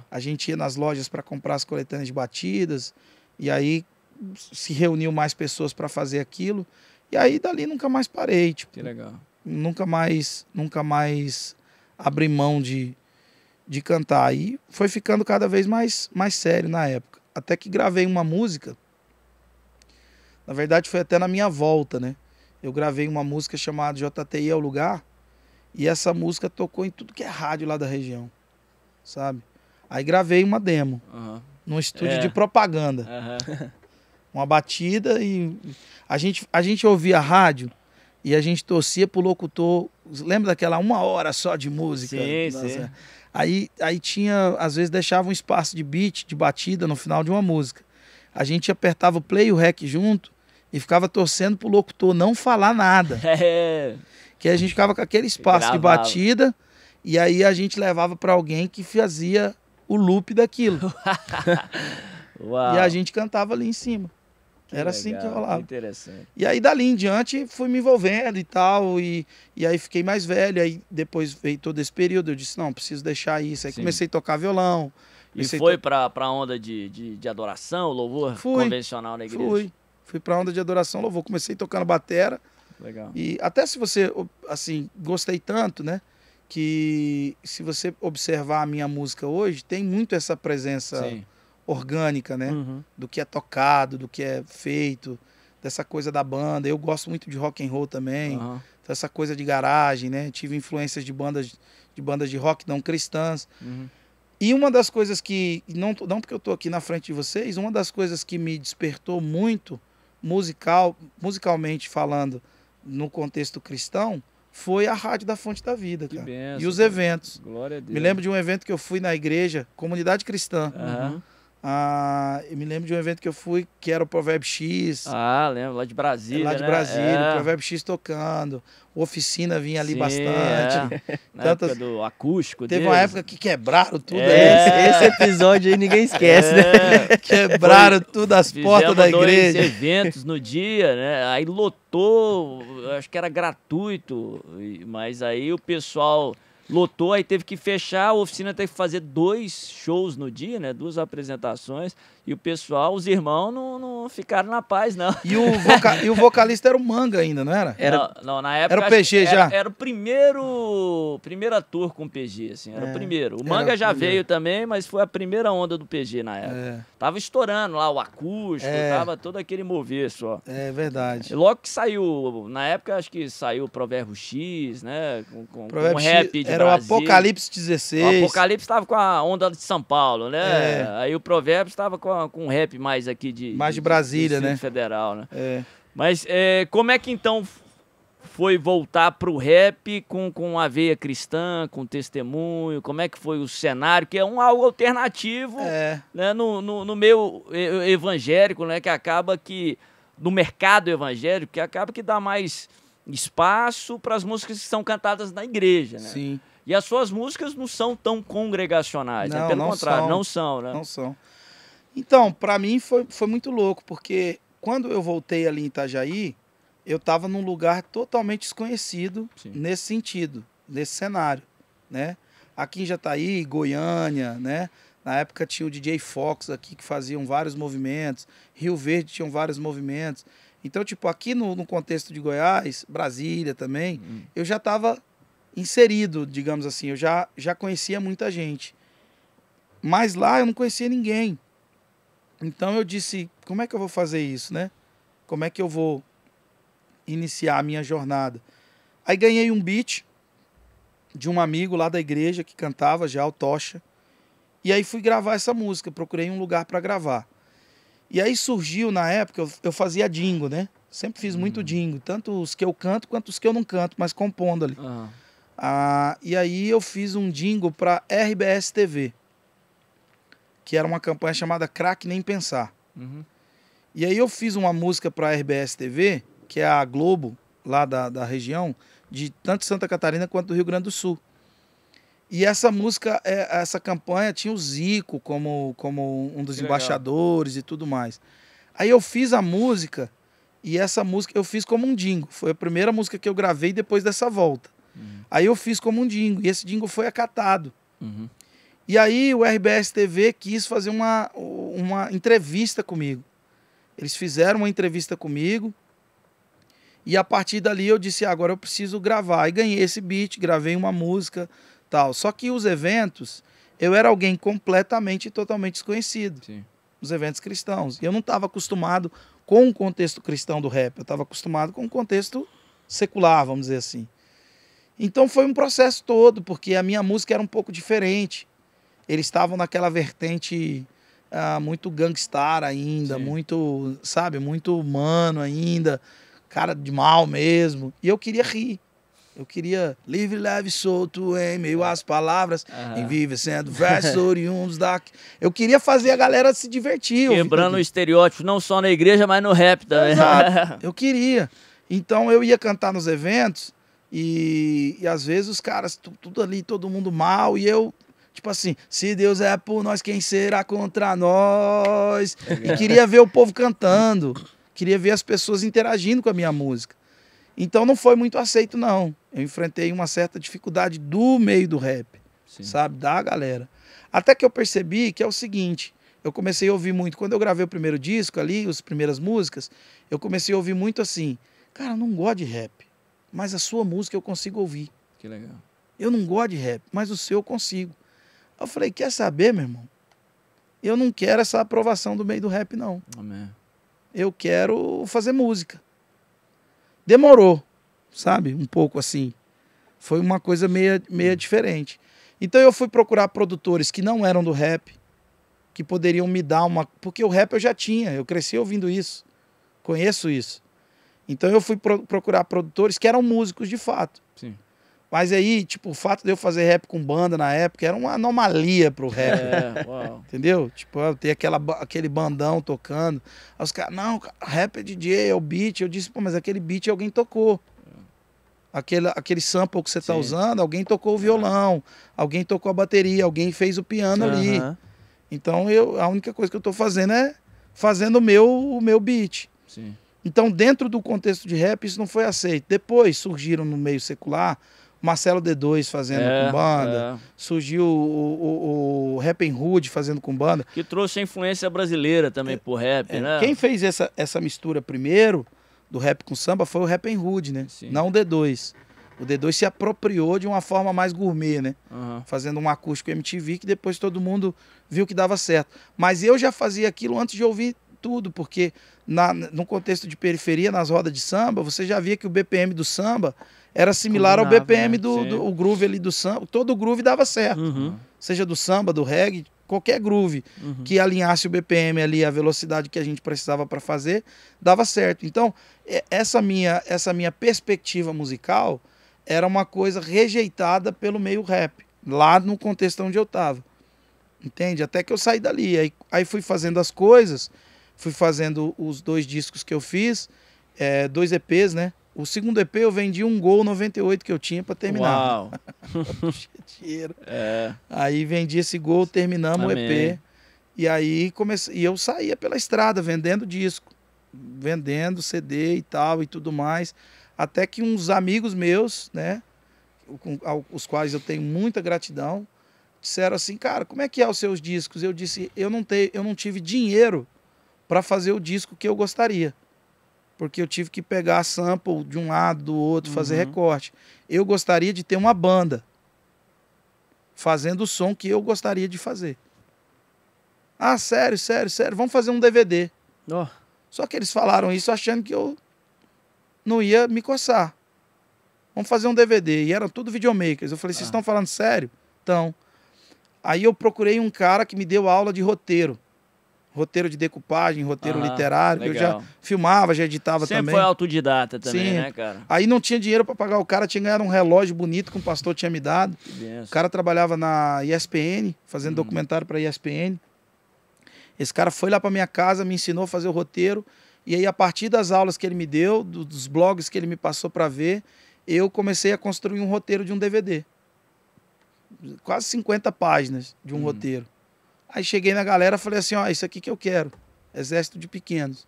A gente ia nas lojas para comprar as coletâneas de batidas, e aí se reuniu mais pessoas para fazer aquilo. E aí dali nunca mais parei, tipo, Que legal. Nunca mais abri mão de cantar. E foi ficando cada vez mais sério na época. Até que gravei uma música, na verdade foi até na minha volta, né? Eu gravei uma música chamada JTI é o Lugar, e essa música tocou em tudo que é rádio lá da região, sabe? Aí gravei uma demo, num estúdio de propaganda. Uma batida, e a gente ouvia a rádio e a gente torcia pro locutor. Lembra daquela 1 hora só de música? Sim. Aí tinha, às vezes deixava um espaço de beat, de batida no final de uma música. A gente apertava o play e o rec junto e ficava torcendo pro locutor não falar nada. Que aí a gente ficava com aquele espaço de batida, e aí a gente levava para alguém que fazia o loop daquilo. Uau. E a gente cantava ali em cima. Era assim que rolava. Interessante. E aí dali em diante fui me envolvendo e tal, e aí fiquei mais velho, aí depois veio todo esse período, eu disse, não, preciso deixar isso. Aí comecei a tocar violão. E foi pra onda de adoração, louvor convencional na igreja? Fui pra onda de adoração, louvor. Comecei tocando batera. Legal. E até se você, assim, gostei tanto, né? Que se você observar a minha música hoje, tem muito essa presença orgânica, né? Do que é tocado, do que é feito, dessa coisa da banda. Eu gosto muito de rock and roll também, então essa coisa de garagem, né? Tive influências de bandas de rock não cristãs. E uma das coisas que, não porque eu tô aqui na frente de vocês, uma das coisas que me despertou muito, musicalmente falando, no contexto cristão, foi a Rádio da Fonte da Vida, cara. Benção, e os eventos. Glória a Deus. Me lembro de um evento que eu fui na igreja, Comunidade Cristã. Eu me lembro de um evento que eu fui, que era o Provérbio X. Lembro, lá de Brasília, lá de Brasília, o Provérbio X tocando. O Oficina vinha ali bastante. Na época do acústico Teve deles. uma época que quebraram tudo ali. Esse episódio aí ninguém esquece, né? Quebraram tudo as portas da igreja. 2 eventos no dia, né? Aí lotou, acho que era gratuito, mas aí o pessoal lotou, aí teve que fechar, a oficina teve que fazer 2 shows no dia, né? 2 apresentações, e o pessoal, os irmãos, não não ficaram na paz, não. E o vocalista era o Manga ainda, não era? Não, na época... Era o PG já? Era o primeira tour com o PG, assim, era o primeiro. O Manga já veio também, mas foi a primeira onda do PG na época. Tava estourando lá o acústico, tava todo aquele mover só. É verdade. E logo que saiu, na época acho que saiu o Provérbio X, né, com Provérbio rap X, de era Brasília. o Apocalipse 16. O Apocalipse estava com a onda de São Paulo, né? Aí o Provérbio estava com um rap mais aqui de Brasília, né? Federal, né? Mas como é que então foi voltar pro rap com a veia cristã, com testemunho? Como é que foi o cenário? Que é algo alternativo, né? No meio evangélico, né? Que acaba que no mercado evangélico, que acaba que dá mais espaço para as músicas que são cantadas na igreja, né? Sim. E as suas músicas não são tão congregacionais, né? Pelo contrário, não são, né? Não são. Então, para mim foi muito louco, porque quando eu voltei ali em Itajaí, eu estava num lugar totalmente desconhecido nesse sentido, nesse cenário, né? Aqui em Jataí, Goiânia, né? Na época tinha o DJ Fox aqui que faziam vários movimentos, Rio Verde tinham vários movimentos. Então, tipo, aqui no contexto de Goiás, Brasília também, eu já estava inserido, digamos assim, eu já conhecia muita gente. Mas lá eu não conhecia ninguém. Então eu disse, como é que eu vou fazer isso, né? Como é que eu vou iniciar a minha jornada? Aí ganhei um beat de um amigo lá da igreja que cantava já, o Tocha. E aí fui gravar essa música, procurei um lugar para gravar. E aí surgiu, na época, eu fazia dingo, né? Sempre fiz muito dingo, tanto os que eu canto quanto os que eu não canto, mas compondo ali. E aí eu fiz um jingle para RBS TV, que era uma campanha chamada Craque Nem Pensar. E aí eu fiz uma música para RBS TV, que é a Globo, lá da região, de tanto Santa Catarina quanto do Rio Grande do Sul. E essa música, essa campanha tinha o Zico como um dos embaixadores e tudo mais. Aí eu fiz a música, e essa música eu fiz como um jingle. Foi a primeira música que eu gravei depois dessa volta. Aí eu fiz como um jingle, e esse jingle foi acatado. E aí o RBS TV quis fazer uma entrevista comigo. Eles fizeram uma entrevista comigo, e a partir dali eu disse, agora eu preciso gravar. Aí ganhei esse beat, gravei uma música, tal. Só que os eventos, eu era alguém completamente e totalmente desconhecido. Os eventos cristãos. E eu não estava acostumado com o contexto cristão do rap. Eu estava acostumado com o contexto secular, vamos dizer assim. Então foi um processo todo, porque a minha música era um pouco diferente. Eles estavam naquela vertente muito gangstar ainda, muito, sabe, muito humano ainda, cara de mal mesmo. E eu queria rir. Eu queria livre, leve, solto, em meio às palavras, em viver sendo versos oriundos da... Eu queria fazer a galera se divertir. Quebrando o estereótipo, não só na igreja, mas no rap também. Exato, eu queria. Então eu ia cantar nos eventos e às vezes os caras, tudo ali, todo mundo mal, e eu, tipo assim, se Deus é por nós, quem será contra nós? E queria ver o povo cantando, queria ver as pessoas interagindo com a minha música. Então não foi muito aceito, não. Eu enfrentei uma certa dificuldade do meio do rap, sabe? Da galera. Até que eu percebi que é o seguinte, eu comecei a ouvir muito, quando eu gravei o primeiro disco ali, as primeiras músicas, eu comecei a ouvir muito assim, cara, eu não gosto de rap, mas a sua música eu consigo ouvir. Que legal. Eu não gosto de rap, mas o seu eu consigo. Eu falei, quer saber, meu irmão? Eu não quero essa aprovação do meio do rap, não. Amém. Eu quero fazer música. Demorou, sabe? Um pouco assim. Foi uma coisa meia diferente. Então eu fui procurar produtores que não eram do rap, que poderiam me dar uma... Porque o rap eu já tinha, eu cresci ouvindo isso. Conheço isso. Então eu fui procurar produtores que eram músicos de fato. Sim. Mas aí, tipo, o fato de eu fazer rap com banda na época era uma anomalia pro rap. Uau. Entendeu? Tipo, eu ter aquele bandão tocando. Aí os caras, não, rap é DJ, é o beat. Eu disse, pô, mas aquele beat alguém tocou. Aquele sample que você tá usando, alguém tocou o violão, alguém tocou a bateria, alguém fez o piano ali. Então a única coisa que eu tô fazendo é fazendo o meu beat. Sim. Então, dentro do contexto de rap, isso não foi aceito. Depois surgiram no meio secular Marcelo D2 fazendo com banda, surgiu o Rappin' Hood fazendo com banda. Que trouxe a influência brasileira também pro rap, né? Quem fez essa mistura primeiro do rap com samba foi o Rappin' Hood, né? Sim. Não o D2. O D2 se apropriou de uma forma mais gourmet, né? Fazendo um acústico MTV que depois todo mundo viu que dava certo. Mas eu já fazia aquilo antes de ouvir tudo, porque no contexto de periferia, nas rodas de samba, você já via que o BPM do samba era similar ao BPM do groove ali do samba. Todo o groove dava certo. Seja do samba, do reggae, qualquer groove que alinhasse o BPM ali, a velocidade que a gente precisava para fazer, dava certo. Então, essa minha perspectiva musical era uma coisa rejeitada pelo meio rap, lá no contexto onde eu estava. Entende? Até que eu saí dali. Aí fui fazendo as coisas, fui fazendo os 2 discos que eu fiz, 2 EPs, né? O segundo EP eu vendi um Gol 98 que eu tinha para terminar. Uau! Dinheiro. Aí vendi esse Gol, terminamos o EP. E aí e eu saía pela estrada vendendo disco, vendendo CD e tal e tudo mais. Até que uns amigos meus, né, os quais eu tenho muita gratidão, disseram assim, cara, como é que é os seus discos? Eu disse, eu não tive dinheiro para fazer o disco que eu gostaria. Porque eu tive que pegar sample de um lado, do outro, fazer recorte. Eu gostaria de ter uma banda fazendo o som que eu gostaria de fazer. Ah, sério, vamos fazer um DVD. Só que eles falaram isso achando que eu não ia me coçar. Vamos fazer um DVD. E eram tudo videomakers. Eu falei, vocês estão falando sério? Então. Aí eu procurei um cara que me deu aula de roteiro. Roteiro de decupagem, roteiro literário. Legal. Eu já filmava, já editava também. Sempre foi autodidata também, né, cara? Aí não tinha dinheiro para pagar o cara, tinha ganhado um relógio bonito que o pastor tinha me dado. O cara trabalhava na ESPN, fazendo documentário para ESPN. Esse cara foi lá para minha casa, me ensinou a fazer o roteiro. E aí, a partir das aulas que ele me deu, dos blogs que ele me passou para ver, eu comecei a construir um roteiro de um DVD. Quase 50 páginas de um roteiro. Aí cheguei na galera e falei assim, ó, isso aqui que eu quero. Exército de Pequenos.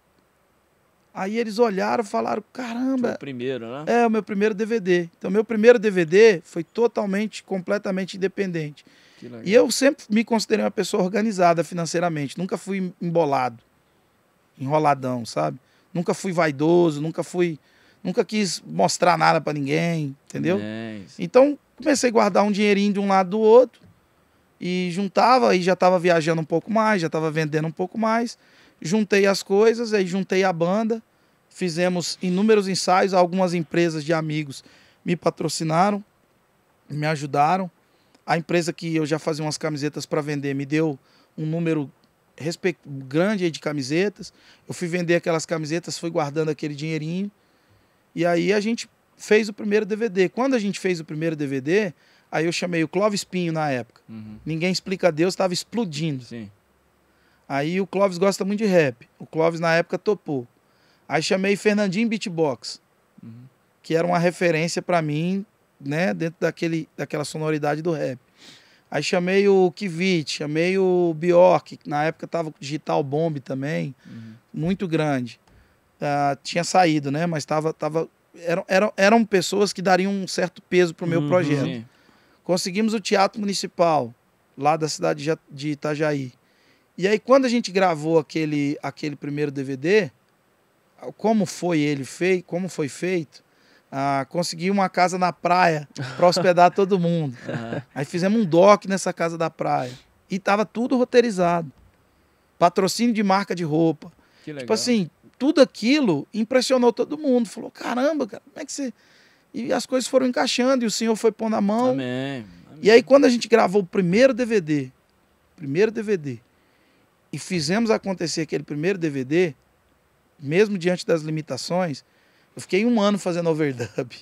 Aí eles olharam e falaram, caramba. Foi o primeiro, né? É, o meu primeiro DVD. Então, meu primeiro DVD foi completamente independente. E eu sempre me considerei uma pessoa organizada financeiramente. Nunca fui enroladão, sabe? Nunca fui vaidoso, nunca quis mostrar nada pra ninguém, entendeu? Então, comecei a guardar um dinheirinho de um lado do outro e juntava, aí já tava viajando um pouco mais, já tava vendendo um pouco mais, juntei as coisas, aí juntei a banda, fizemos inúmeros ensaios, algumas empresas de amigos me patrocinaram, me ajudaram. A empresa que eu já fazia umas camisetas para vender me deu um número grande aí de camisetas. Eu fui vender aquelas camisetas, fui guardando aquele dinheirinho. E aí a gente fez o primeiro DVD. Quando a gente fez o primeiro DVD, aí eu chamei o Clóvis Pinho na época. Ninguém Explica a Deus, estava explodindo. Sim. Aí o Clóvis gosta muito de rap. O Clóvis na época topou. Aí chamei Fernandinho Beatbox, que era uma referência para mim, né, dentro daquela sonoridade do rap. Aí chamei o Kivit, chamei o Bjork, que na época tava com o Digital Bomb também, muito grande. Tinha saído, né, mas eram pessoas que dariam um certo peso pro meu projeto. Sim. Conseguimos o Teatro Municipal, lá da cidade de Itajaí. E aí, quando a gente gravou aquele primeiro DVD, como foi feito, consegui uma casa na praia para hospedar todo mundo. Aí fizemos um doc nessa casa da praia. E tava tudo roteirizado. Patrocínio de marca de roupa. Que legal. Tipo assim, tudo aquilo impressionou todo mundo. Falou, caramba, cara, como é que você... E as coisas foram encaixando e o Senhor foi pondo a mão. Amém. E aí, quando a gente gravou o primeiro DVD, e fizemos acontecer aquele primeiro DVD, mesmo diante das limitações, eu fiquei 1 ano fazendo overdub.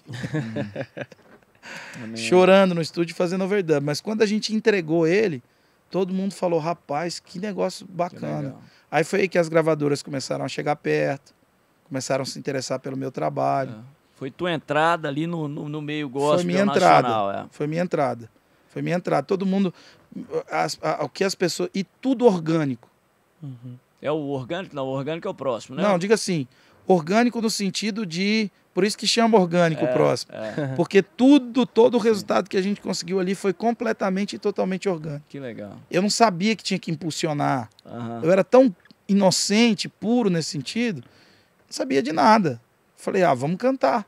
Chorando no estúdio fazendo overdub. Mas quando a gente entregou ele, todo mundo falou, rapaz, que negócio bacana. Aí foi aí que as gravadoras começaram a chegar perto, começaram a se interessar pelo meu trabalho. Foi tua entrada ali no meio gospel foi minha nacional. Entrada. Foi minha entrada. Foi minha entrada. Todo mundo... O que as pessoas... E tudo orgânico. É o orgânico? Não, o orgânico é o próximo, né? Não, diga assim... Orgânico no sentido de... Por isso que chama orgânico o próximo. Porque todo o resultado que a gente conseguiu ali foi completamente e totalmente orgânico. Que legal. Eu não sabia que tinha que impulsionar. Eu era tão inocente, puro nesse sentido, não sabia de nada. Falei, vamos cantar.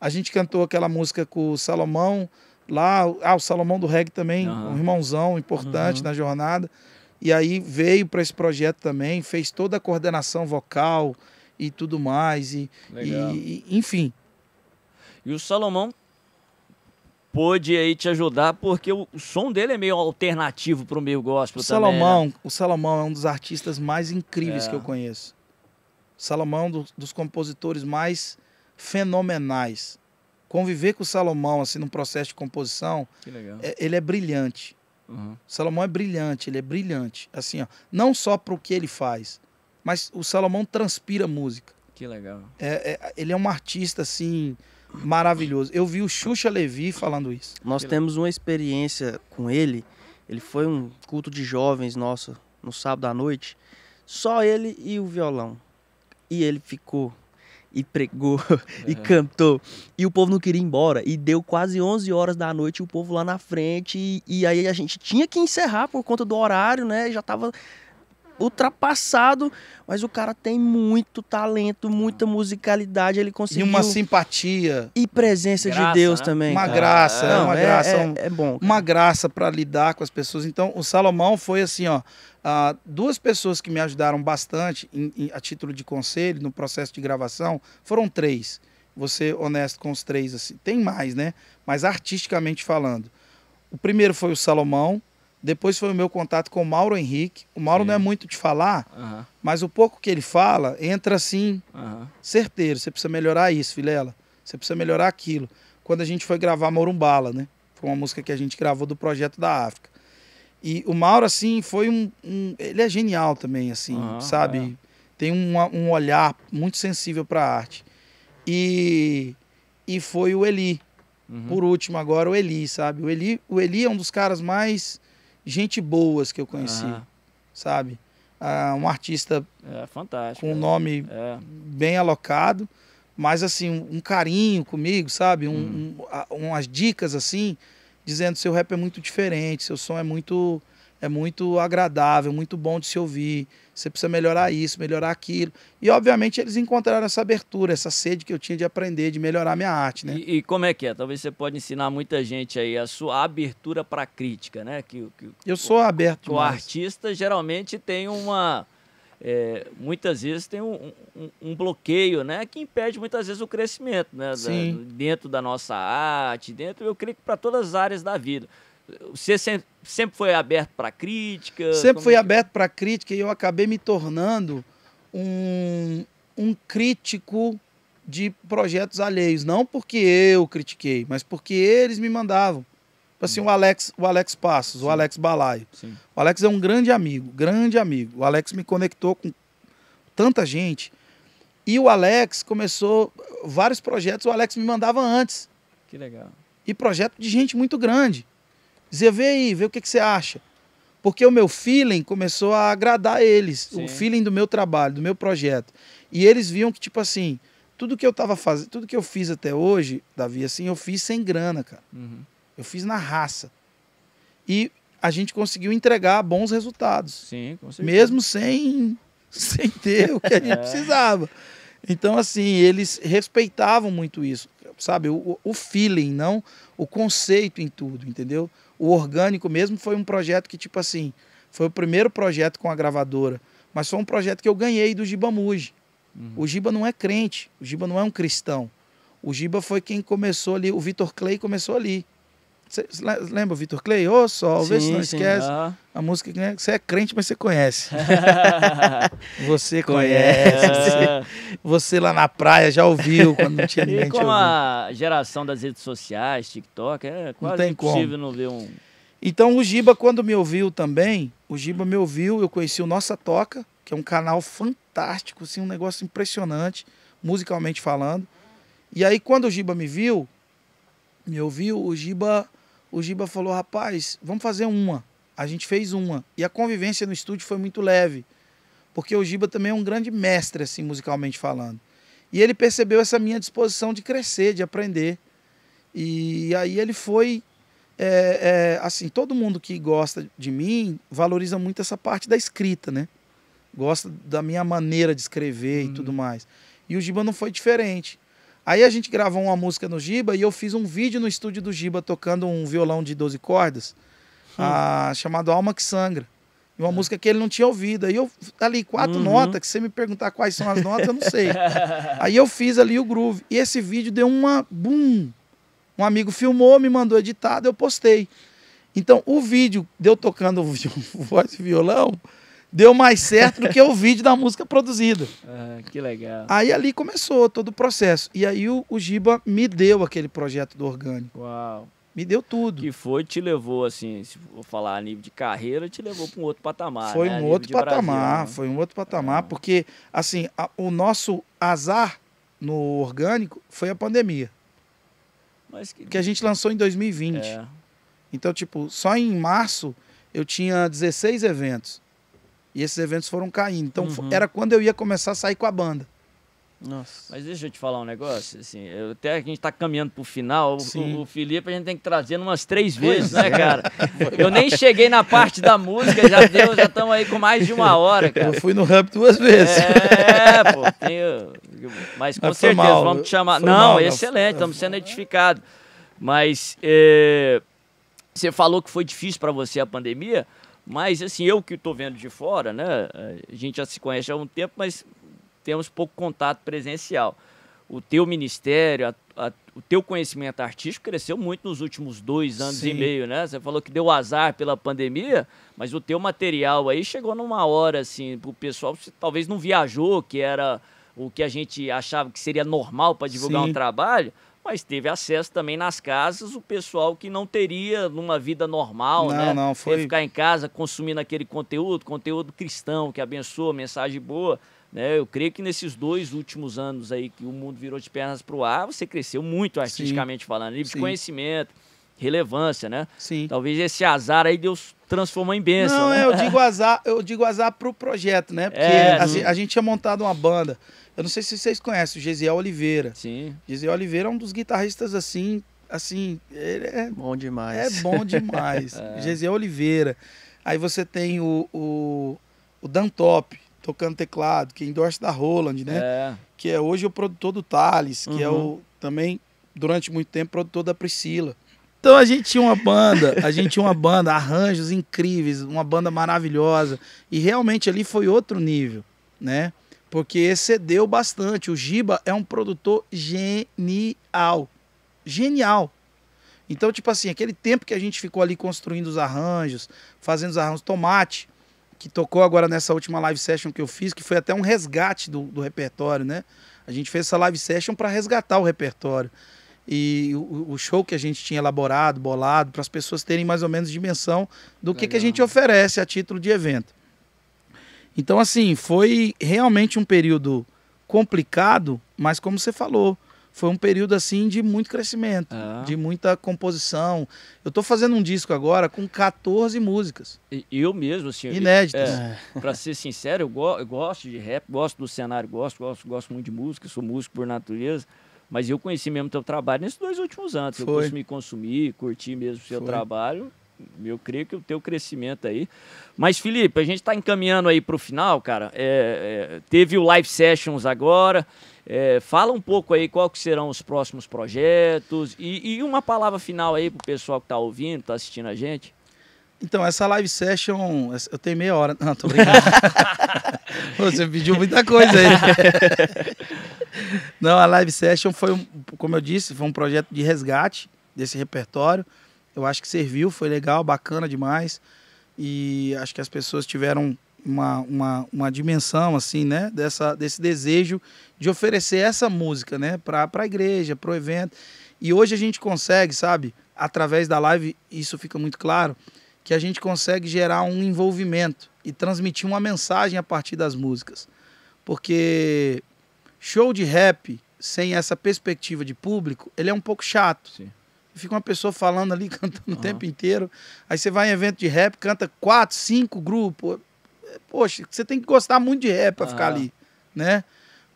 A gente cantou aquela música com o Salomão, lá, o Salomão do reggae também, um irmãozão importante na jornada. E aí veio para esse projeto também, fez toda a coordenação vocal e tudo mais, e enfim. E o Salomão pôde aí te ajudar, porque o som dele é meio alternativo para o meio gospel também, né? O Salomão é um dos artistas mais incríveis que eu conheço. O Salomão é um dos compositores mais fenomenais. Conviver com o Salomão assim num processo de composição, ele é brilhante. O Salomão é brilhante, ele é brilhante. Assim, não só para o que ele faz, mas o Salomão transpira música. Que legal. Ele é um artista, assim, maravilhoso. Eu vi o Xuxa Levi falando isso. Nós temos uma experiência com ele. Ele foi um culto de jovens nosso no sábado à noite. Só ele e o violão. E ele ficou e pregou e cantou. E o povo não queria ir embora. E deu quase 11 horas da noite o povo lá na frente. E aí a gente tinha que encerrar por conta do horário, né? Já tava ultrapassado, mas o cara tem muito talento, muita musicalidade, ele conseguiu... E uma simpatia. E presença de Deus, né? Também. Uma graça, uma graça. É bom. Cara. Uma graça para lidar com as pessoas. Então, o Salomão foi assim, duas pessoas que me ajudaram bastante a título de conselho no processo de gravação, foram 3. Vou ser honesto com os 3, assim. Tem mais, né? Mas artisticamente falando. O primeiro foi o Salomão. Depois foi o meu contato com o Mauro Henrique. O Mauro não é muito de falar, mas o pouco que ele fala entra assim, certeiro. Você precisa melhorar isso, Vilela. Você precisa melhorar aquilo. Quando a gente foi gravar Morumbala, né? Foi uma música que a gente gravou do Projeto da África. E o Mauro, assim, foi ele é genial também, assim, sabe? Tem um olhar muito sensível para a arte. E foi o Eli. Por último agora, o Eli, sabe? O Eli é um dos caras mais... gente boas que eu conheci, sabe? Um artista fantástico, com um nome bem alocado, mas assim, um carinho comigo, sabe? Umas dicas assim, dizendo seu rap é muito diferente, seu som é muito agradável, muito bom de se ouvir, você precisa melhorar isso, melhorar aquilo. E obviamente eles encontraram essa abertura, essa sede que eu tinha de aprender, de melhorar minha arte, né? E como é que é? Talvez você pode ensinar muita gente aí a sua abertura para crítica, né? Eu sou aberto demais. O artista geralmente tem muitas vezes tem um bloqueio, né? Que impede muitas vezes o crescimento, né? Dentro da nossa arte, eu creio que para todas as áreas da vida. Você sempre foi aberto para crítica? Sempre fui aberto para crítica e eu acabei me tornando um crítico de projetos alheios. Não porque eu critiquei, mas porque eles me mandavam. Assim, o Alex Passos, o Alex Balaio. Sim. O Alex é um grande amigo, grande amigo. O Alex me conectou com tanta gente. E o Alex começou vários projetos, o Alex me mandava antes. Que legal. E projeto de gente muito grande. Dizia, vê aí, vê o que você acha. Porque o meu feeling começou a agradar eles. Sim. O feeling do meu trabalho, do meu projeto. E eles viam que, tipo assim, tudo que eu tava fazendo, tudo que eu fiz até hoje, Davi, assim, eu fiz sem grana, cara. Eu fiz na raça. E a gente conseguiu entregar bons resultados. Sim, com certeza. Mesmo sem ter o que a gente precisava. Então, assim, eles respeitavam muito isso, sabe? O feeling, não o conceito em tudo, entendeu? O orgânico mesmo foi um projeto que, tipo assim, foi o primeiro projeto com a gravadora, mas foi um projeto que eu ganhei do Giba Muji. O Giba não é crente, o Giba não é um cristão. O Giba foi quem começou ali, o Vitor Clay começou ali. Você lembra o Vitor Clay? Ô, Sol, vê se não esquece. A música que você é crente, mas você conhece. Você conhece. Você lá na praia já ouviu quando não tinha ninguém. E com a geração das redes sociais, TikTok, é quase impossível não ver um... Então o Giba, quando me ouviu também, eu conheci o Nossa Toca, que é um canal fantástico, assim, um negócio impressionante, musicalmente falando. E aí quando o Giba me ouviu, o Giba falou, rapaz, vamos fazer uma. A gente fez uma. E a convivência no estúdio foi muito leve. Porque o Giba também é um grande mestre, assim, musicalmente falando. E ele percebeu essa minha disposição de crescer, de aprender. E aí ele foi... assim, todo mundo que gosta de mim valoriza muito essa parte da escrita, né? Gosta da minha maneira de escrever e tudo mais. E o Giba não foi diferente. Aí a gente gravou uma música no Giba e eu fiz um vídeo no estúdio do Giba tocando um violão de 12 cordas, chamado Alma que Sangra. E uma música que ele não tinha ouvido. Aí eu, ali, 4 notas, que se você me perguntar quais são as notas, eu não sei. Aí eu fiz ali o groove. E esse vídeo deu uma boom. Um amigo filmou, me mandou editado, eu postei. Então, o vídeo de eu tocando voz e violão deu mais certo do que o vídeo da música produzida. Que legal. Aí ali começou todo o processo. E aí o Giba me deu aquele projeto do orgânico. Uau. Me deu tudo. Que foi, te levou, assim, se for falar a nível de carreira, te levou para um outro patamar. Foi né? um outro patamar, Brasil, né? foi um outro patamar, porque, assim, o nosso azar no orgânico foi a pandemia. Mas Que a gente lançou em 2020. Então, tipo, só em março eu tinha 16 eventos. E esses eventos foram caindo. Então, era quando eu ia começar a sair com a banda. Nossa. Mas deixa eu te falar um negócio, assim, até a gente tá caminhando pro final, o Felipe a gente tem que trazer umas 3 vezes, né, cara? Eu nem cheguei na parte da música, já estamos aí com mais de 1 hora, cara. Eu fui no Hub 2 vezes. Pô, mas com certeza, vamos te chamar. Não, excelente, estamos sendo edificados. Mas você falou que foi difícil para você a pandemia, mas assim, eu que tô vendo de fora, né, a gente já se conhece há um tempo, mas temos pouco contato presencial. O teu ministério, o teu conhecimento artístico cresceu muito nos últimos 2 anos e meio, né? Você falou que deu azar pela pandemia, mas o teu material aí chegou numa hora, assim, pro pessoal, você talvez não viajou, que era o que a gente achava que seria normal para divulgar um trabalho, mas teve acesso também nas casas, o pessoal que não teria numa vida normal, né? Não, foi... ficar em casa consumindo aquele conteúdo cristão, que abençoa, mensagem boa. Né, eu creio que nesses 2 últimos anos aí que o mundo virou de pernas para o ar, você cresceu muito artisticamente falando, nível de conhecimento, relevância, né? Sim. Talvez esse azar aí Deus transformou em bênção. Não, né? eu digo azar pro projeto, né? Porque a gente tinha montado uma banda. Eu não sei se vocês conhecem, o Gesiel Oliveira. Sim. Gesiel Oliveira é um dos guitarristas assim, ele é bom demais. É bom demais. Gesiel Oliveira. Aí você tem o Dan Top tocando teclado, que é endorse da Roland, né? Que é hoje o produtor do Thales, que é também, durante muito tempo, produtor da Priscila. Então a gente tinha uma banda, arranjos incríveis, uma banda maravilhosa. E realmente ali foi outro nível, né? Porque excedeu bastante. O Giba é um produtor genial. Genial. Então, tipo assim, aquele tempo que a gente ficou ali construindo os arranjos, fazendo os arranjos, Tomate, que tocou agora nessa última live session que eu fiz, que foi até um resgate do repertório, né? A gente fez essa live session para resgatar o repertório. E o show que a gente tinha elaborado, bolado, para as pessoas terem mais ou menos dimensão do que a gente oferece a título de evento. Então, assim, foi realmente um período complicado, mas como você falou, foi um período assim de muito crescimento, de muita composição. Eu estou fazendo um disco agora com 14 músicas. Eu mesmo, assim... Inéditas. Para ser sincero, eu gosto de rap, gosto do cenário, gosto muito de música, sou músico por natureza, mas eu conheci mesmo o teu trabalho nesses 2 últimos anos. Eu consumi, curti mesmo o seu trabalho. Eu creio que o teu crescimento aí. Mas, Felipe, a gente está encaminhando aí para o final, cara. Teve o Live Sessions agora. Fala um pouco aí qual que serão os próximos projetos e uma palavra final aí pro pessoal que tá ouvindo, tá assistindo a gente. Então, essa live session, eu tenho meia hora. Não, tô brincando. Você pediu muita coisa aí. Não, a live session foi, como eu disse, foi um projeto de resgate desse repertório. Eu acho que serviu, foi legal, bacana demais. E acho que as pessoas tiveram uma dimensão, assim, né? Desse desejo de oferecer essa música, né? Para a igreja, para o evento. E hoje a gente consegue, sabe? Através da live, isso fica muito claro, que a gente consegue gerar um envolvimento e transmitir uma mensagem a partir das músicas. Porque show de rap sem essa perspectiva de público, ele é um pouco chato. Sim. Fica uma pessoa falando ali, cantando o tempo inteiro. Aí você vai em evento de rap, canta 4, 5 grupos. Poxa, você tem que gostar muito de rap para ficar ali, né?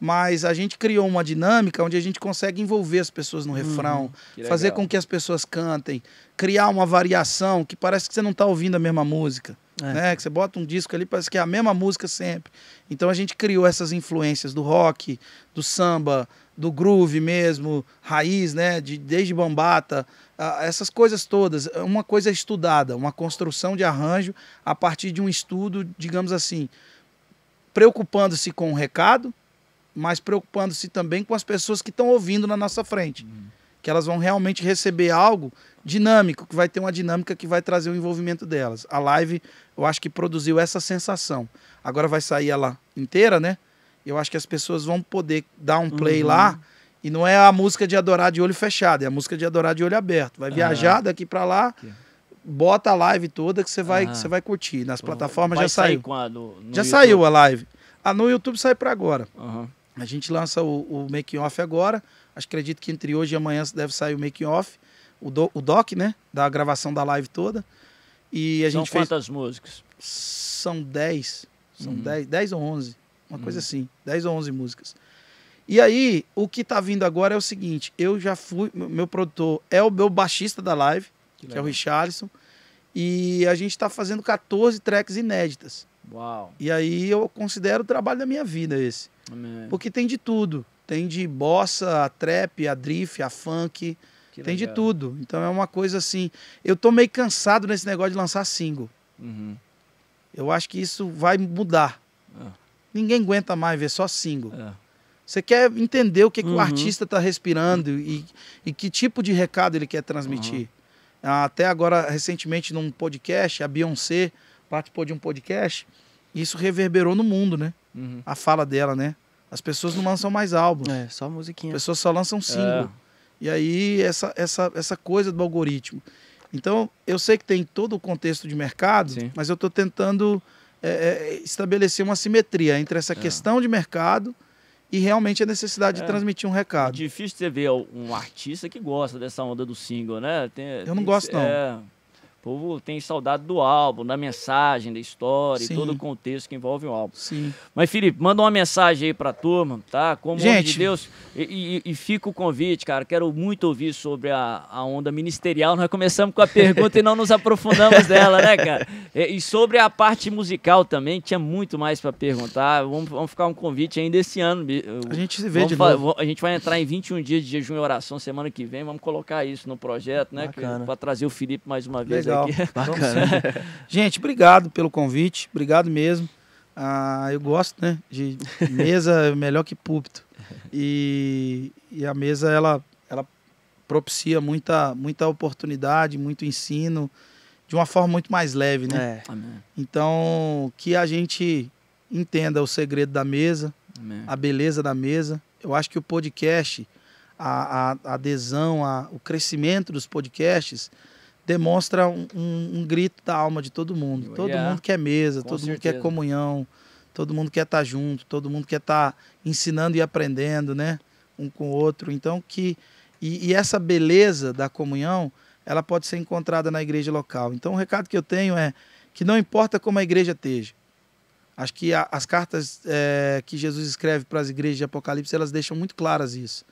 mas a gente criou uma dinâmica onde a gente consegue envolver as pessoas no refrão, fazer com que as pessoas cantem, criar uma variação que parece que você não está ouvindo a mesma música. Né? Que você bota um disco ali, parece que é a mesma música sempre. Então a gente criou essas influências do rock, do samba, do groove mesmo, raiz, né? Desde bambata, essas coisas todas. Uma coisa estudada, uma construção de arranjo a partir de um estudo, digamos assim, preocupando-se com o recado, mas preocupando-se também com as pessoas que estão ouvindo na nossa frente. Que elas vão realmente receber algo dinâmico, que vai ter uma dinâmica que vai trazer o envolvimento delas. A live, eu acho que produziu essa sensação. Agora vai sair ela inteira, né? Eu acho que as pessoas vão poder dar um play lá, e não é a música de adorar de olho fechado, é a música de adorar de olho aberto. Vai viajar daqui para lá, bota a live toda que você vai curtir. Nas plataformas já saiu. Quando? Já saiu a live. No YouTube sai para agora. A gente lança o making off agora. Acredito que entre hoje e amanhã deve sair o making off, o doc, né? Da gravação da live toda. E a gente fez. Quantas músicas? São 10. São 10 ou 11. Uma coisa assim. 10 ou 11 músicas. E aí, o que tá vindo agora é o seguinte. Eu já fui... Meu produtor é o meu baixista da live, que é o Richarlison. E a gente tá fazendo 14 tracks inéditas. Uau. E aí eu considero o trabalho da minha vida esse. Amém. Porque tem de tudo. Tem de bossa, a trap, a drift, a funk. Tem de tudo. Então é uma coisa assim... Eu tô meio cansado nesse negócio de lançar single. Eu acho que isso vai mudar. Ninguém aguenta mais ver só single. Você quer entender o que o artista tá respirando e que tipo de recado ele quer transmitir. Até agora, recentemente, num podcast, a Beyoncé participou de um podcast e isso reverberou no mundo, né? A fala dela, né? As pessoas não lançam mais álbuns. Só musiquinha. As pessoas só lançam single. E aí, essa coisa do algoritmo. Então, eu sei que tem todo o contexto de mercado, mas eu estou tentando estabelecer uma simetria entre essa questão de mercado e realmente a necessidade de transmitir um recado. É difícil você ver um artista que gosta dessa onda do single, né? Eu não gosto, não. O povo tem saudade do álbum, da mensagem, da história, Sim. e todo o contexto que envolve o álbum. Sim. Mas, Felipe, manda uma mensagem aí pra turma, tá? Como homem de Deus. E fica o convite, cara. Quero muito ouvir sobre a onda ministerial. Nós começamos com a pergunta e não nos aprofundamos dela, né, cara? E sobre a parte musical também, tinha muito mais pra perguntar. Vamos ficar um convite ainda esse ano. A gente se vê de novo. A gente vai entrar em 21 dias de jejum e oração semana que vem. Vamos colocar isso no projeto, né? Pra trazer o Felipe mais uma vez. Legal. Aqui. Bacana. Gente, obrigado pelo convite. Obrigado mesmo. Eu gosto, né? De mesa é melhor que púlpito. E a mesa, ela propicia muita oportunidade, muito ensino, de uma forma muito mais leve, né? Então, que a gente entenda o segredo da mesa, a beleza da mesa. Eu acho que o podcast, a adesão, o crescimento dos podcasts demonstra um grito da alma de todo mundo. Todo mundo quer mesa, todo mundo quer comunhão, todo mundo quer estar junto, todo mundo quer estar ensinando e aprendendo, né? Um com o outro. Então, e essa beleza da comunhão, ela pode ser encontrada na igreja local. Então, o recado que eu tenho é que não importa como a igreja esteja. Acho que as cartas que Jesus escreve para as igrejas de Apocalipse, elas deixam muito claras isso.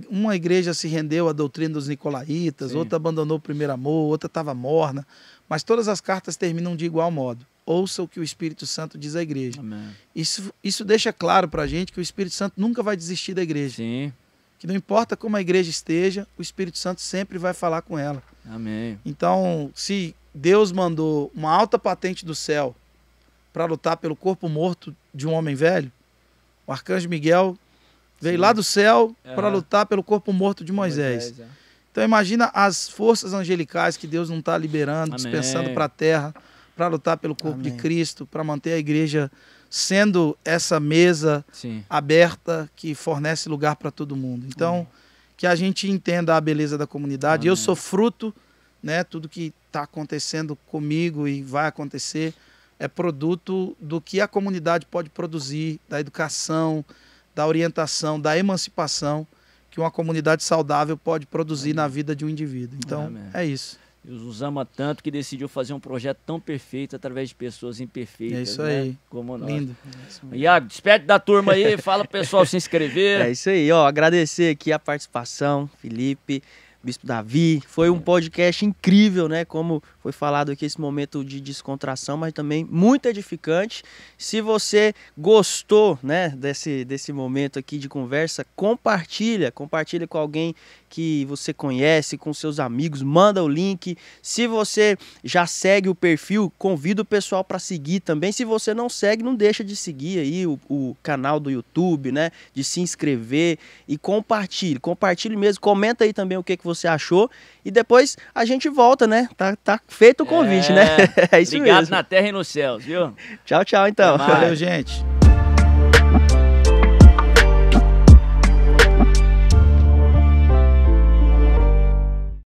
Uma igreja se rendeu à doutrina dos nicolaítas, outra abandonou o primeiro amor, outra estava morna, mas todas as cartas terminam de igual modo. Ouça o que o Espírito Santo diz à igreja. Isso deixa claro para a gente que o Espírito Santo nunca vai desistir da igreja. Sim. Que não importa como a igreja esteja, o Espírito Santo sempre vai falar com ela. Amém. Então, se Deus mandou uma alta patente do céu para lutar pelo corpo morto de um homem velho, o arcanjo Miguel veio lá do céu para lutar pelo corpo morto de Moisés. Então imagina as forças angelicais que Deus não está liberando, dispensando para a terra, para lutar pelo corpo de Cristo, para manter a igreja sendo essa mesa aberta que fornece lugar para todo mundo. Então, que a gente entenda a beleza da comunidade. Eu sou fruto, né? Tudo que está acontecendo comigo e vai acontecer é produto do que a comunidade pode produzir, da educação, da orientação, da emancipação que uma comunidade saudável pode produzir na vida de um indivíduo. Então, é isso. Deus os ama tanto que decidiu fazer um projeto tão perfeito através de pessoas imperfeitas. É isso né? aí. Como nós. Lindo. Iago, despede da turma aí, fala pro pessoal se inscrever. É isso aí, ó. Agradecer aqui a participação, Felipe, Bispo Davi. Foi um podcast incrível, né? Como foi falado aqui, esse momento de descontração, mas também muito edificante. Se você gostou, né, desse momento aqui de conversa, compartilha com alguém que você conhece, com seus amigos, manda o link. Se você já segue o perfil, convida o pessoal para seguir também. Se você não segue, não deixa de seguir aí o canal do YouTube, né? De se inscrever e compartilhe mesmo. Comenta aí também o que você achou e depois a gente volta, né? Tá feito o convite, né? É isso Obrigado mesmo. na terra e nos céus, viu? Tchau, então. Valeu, gente.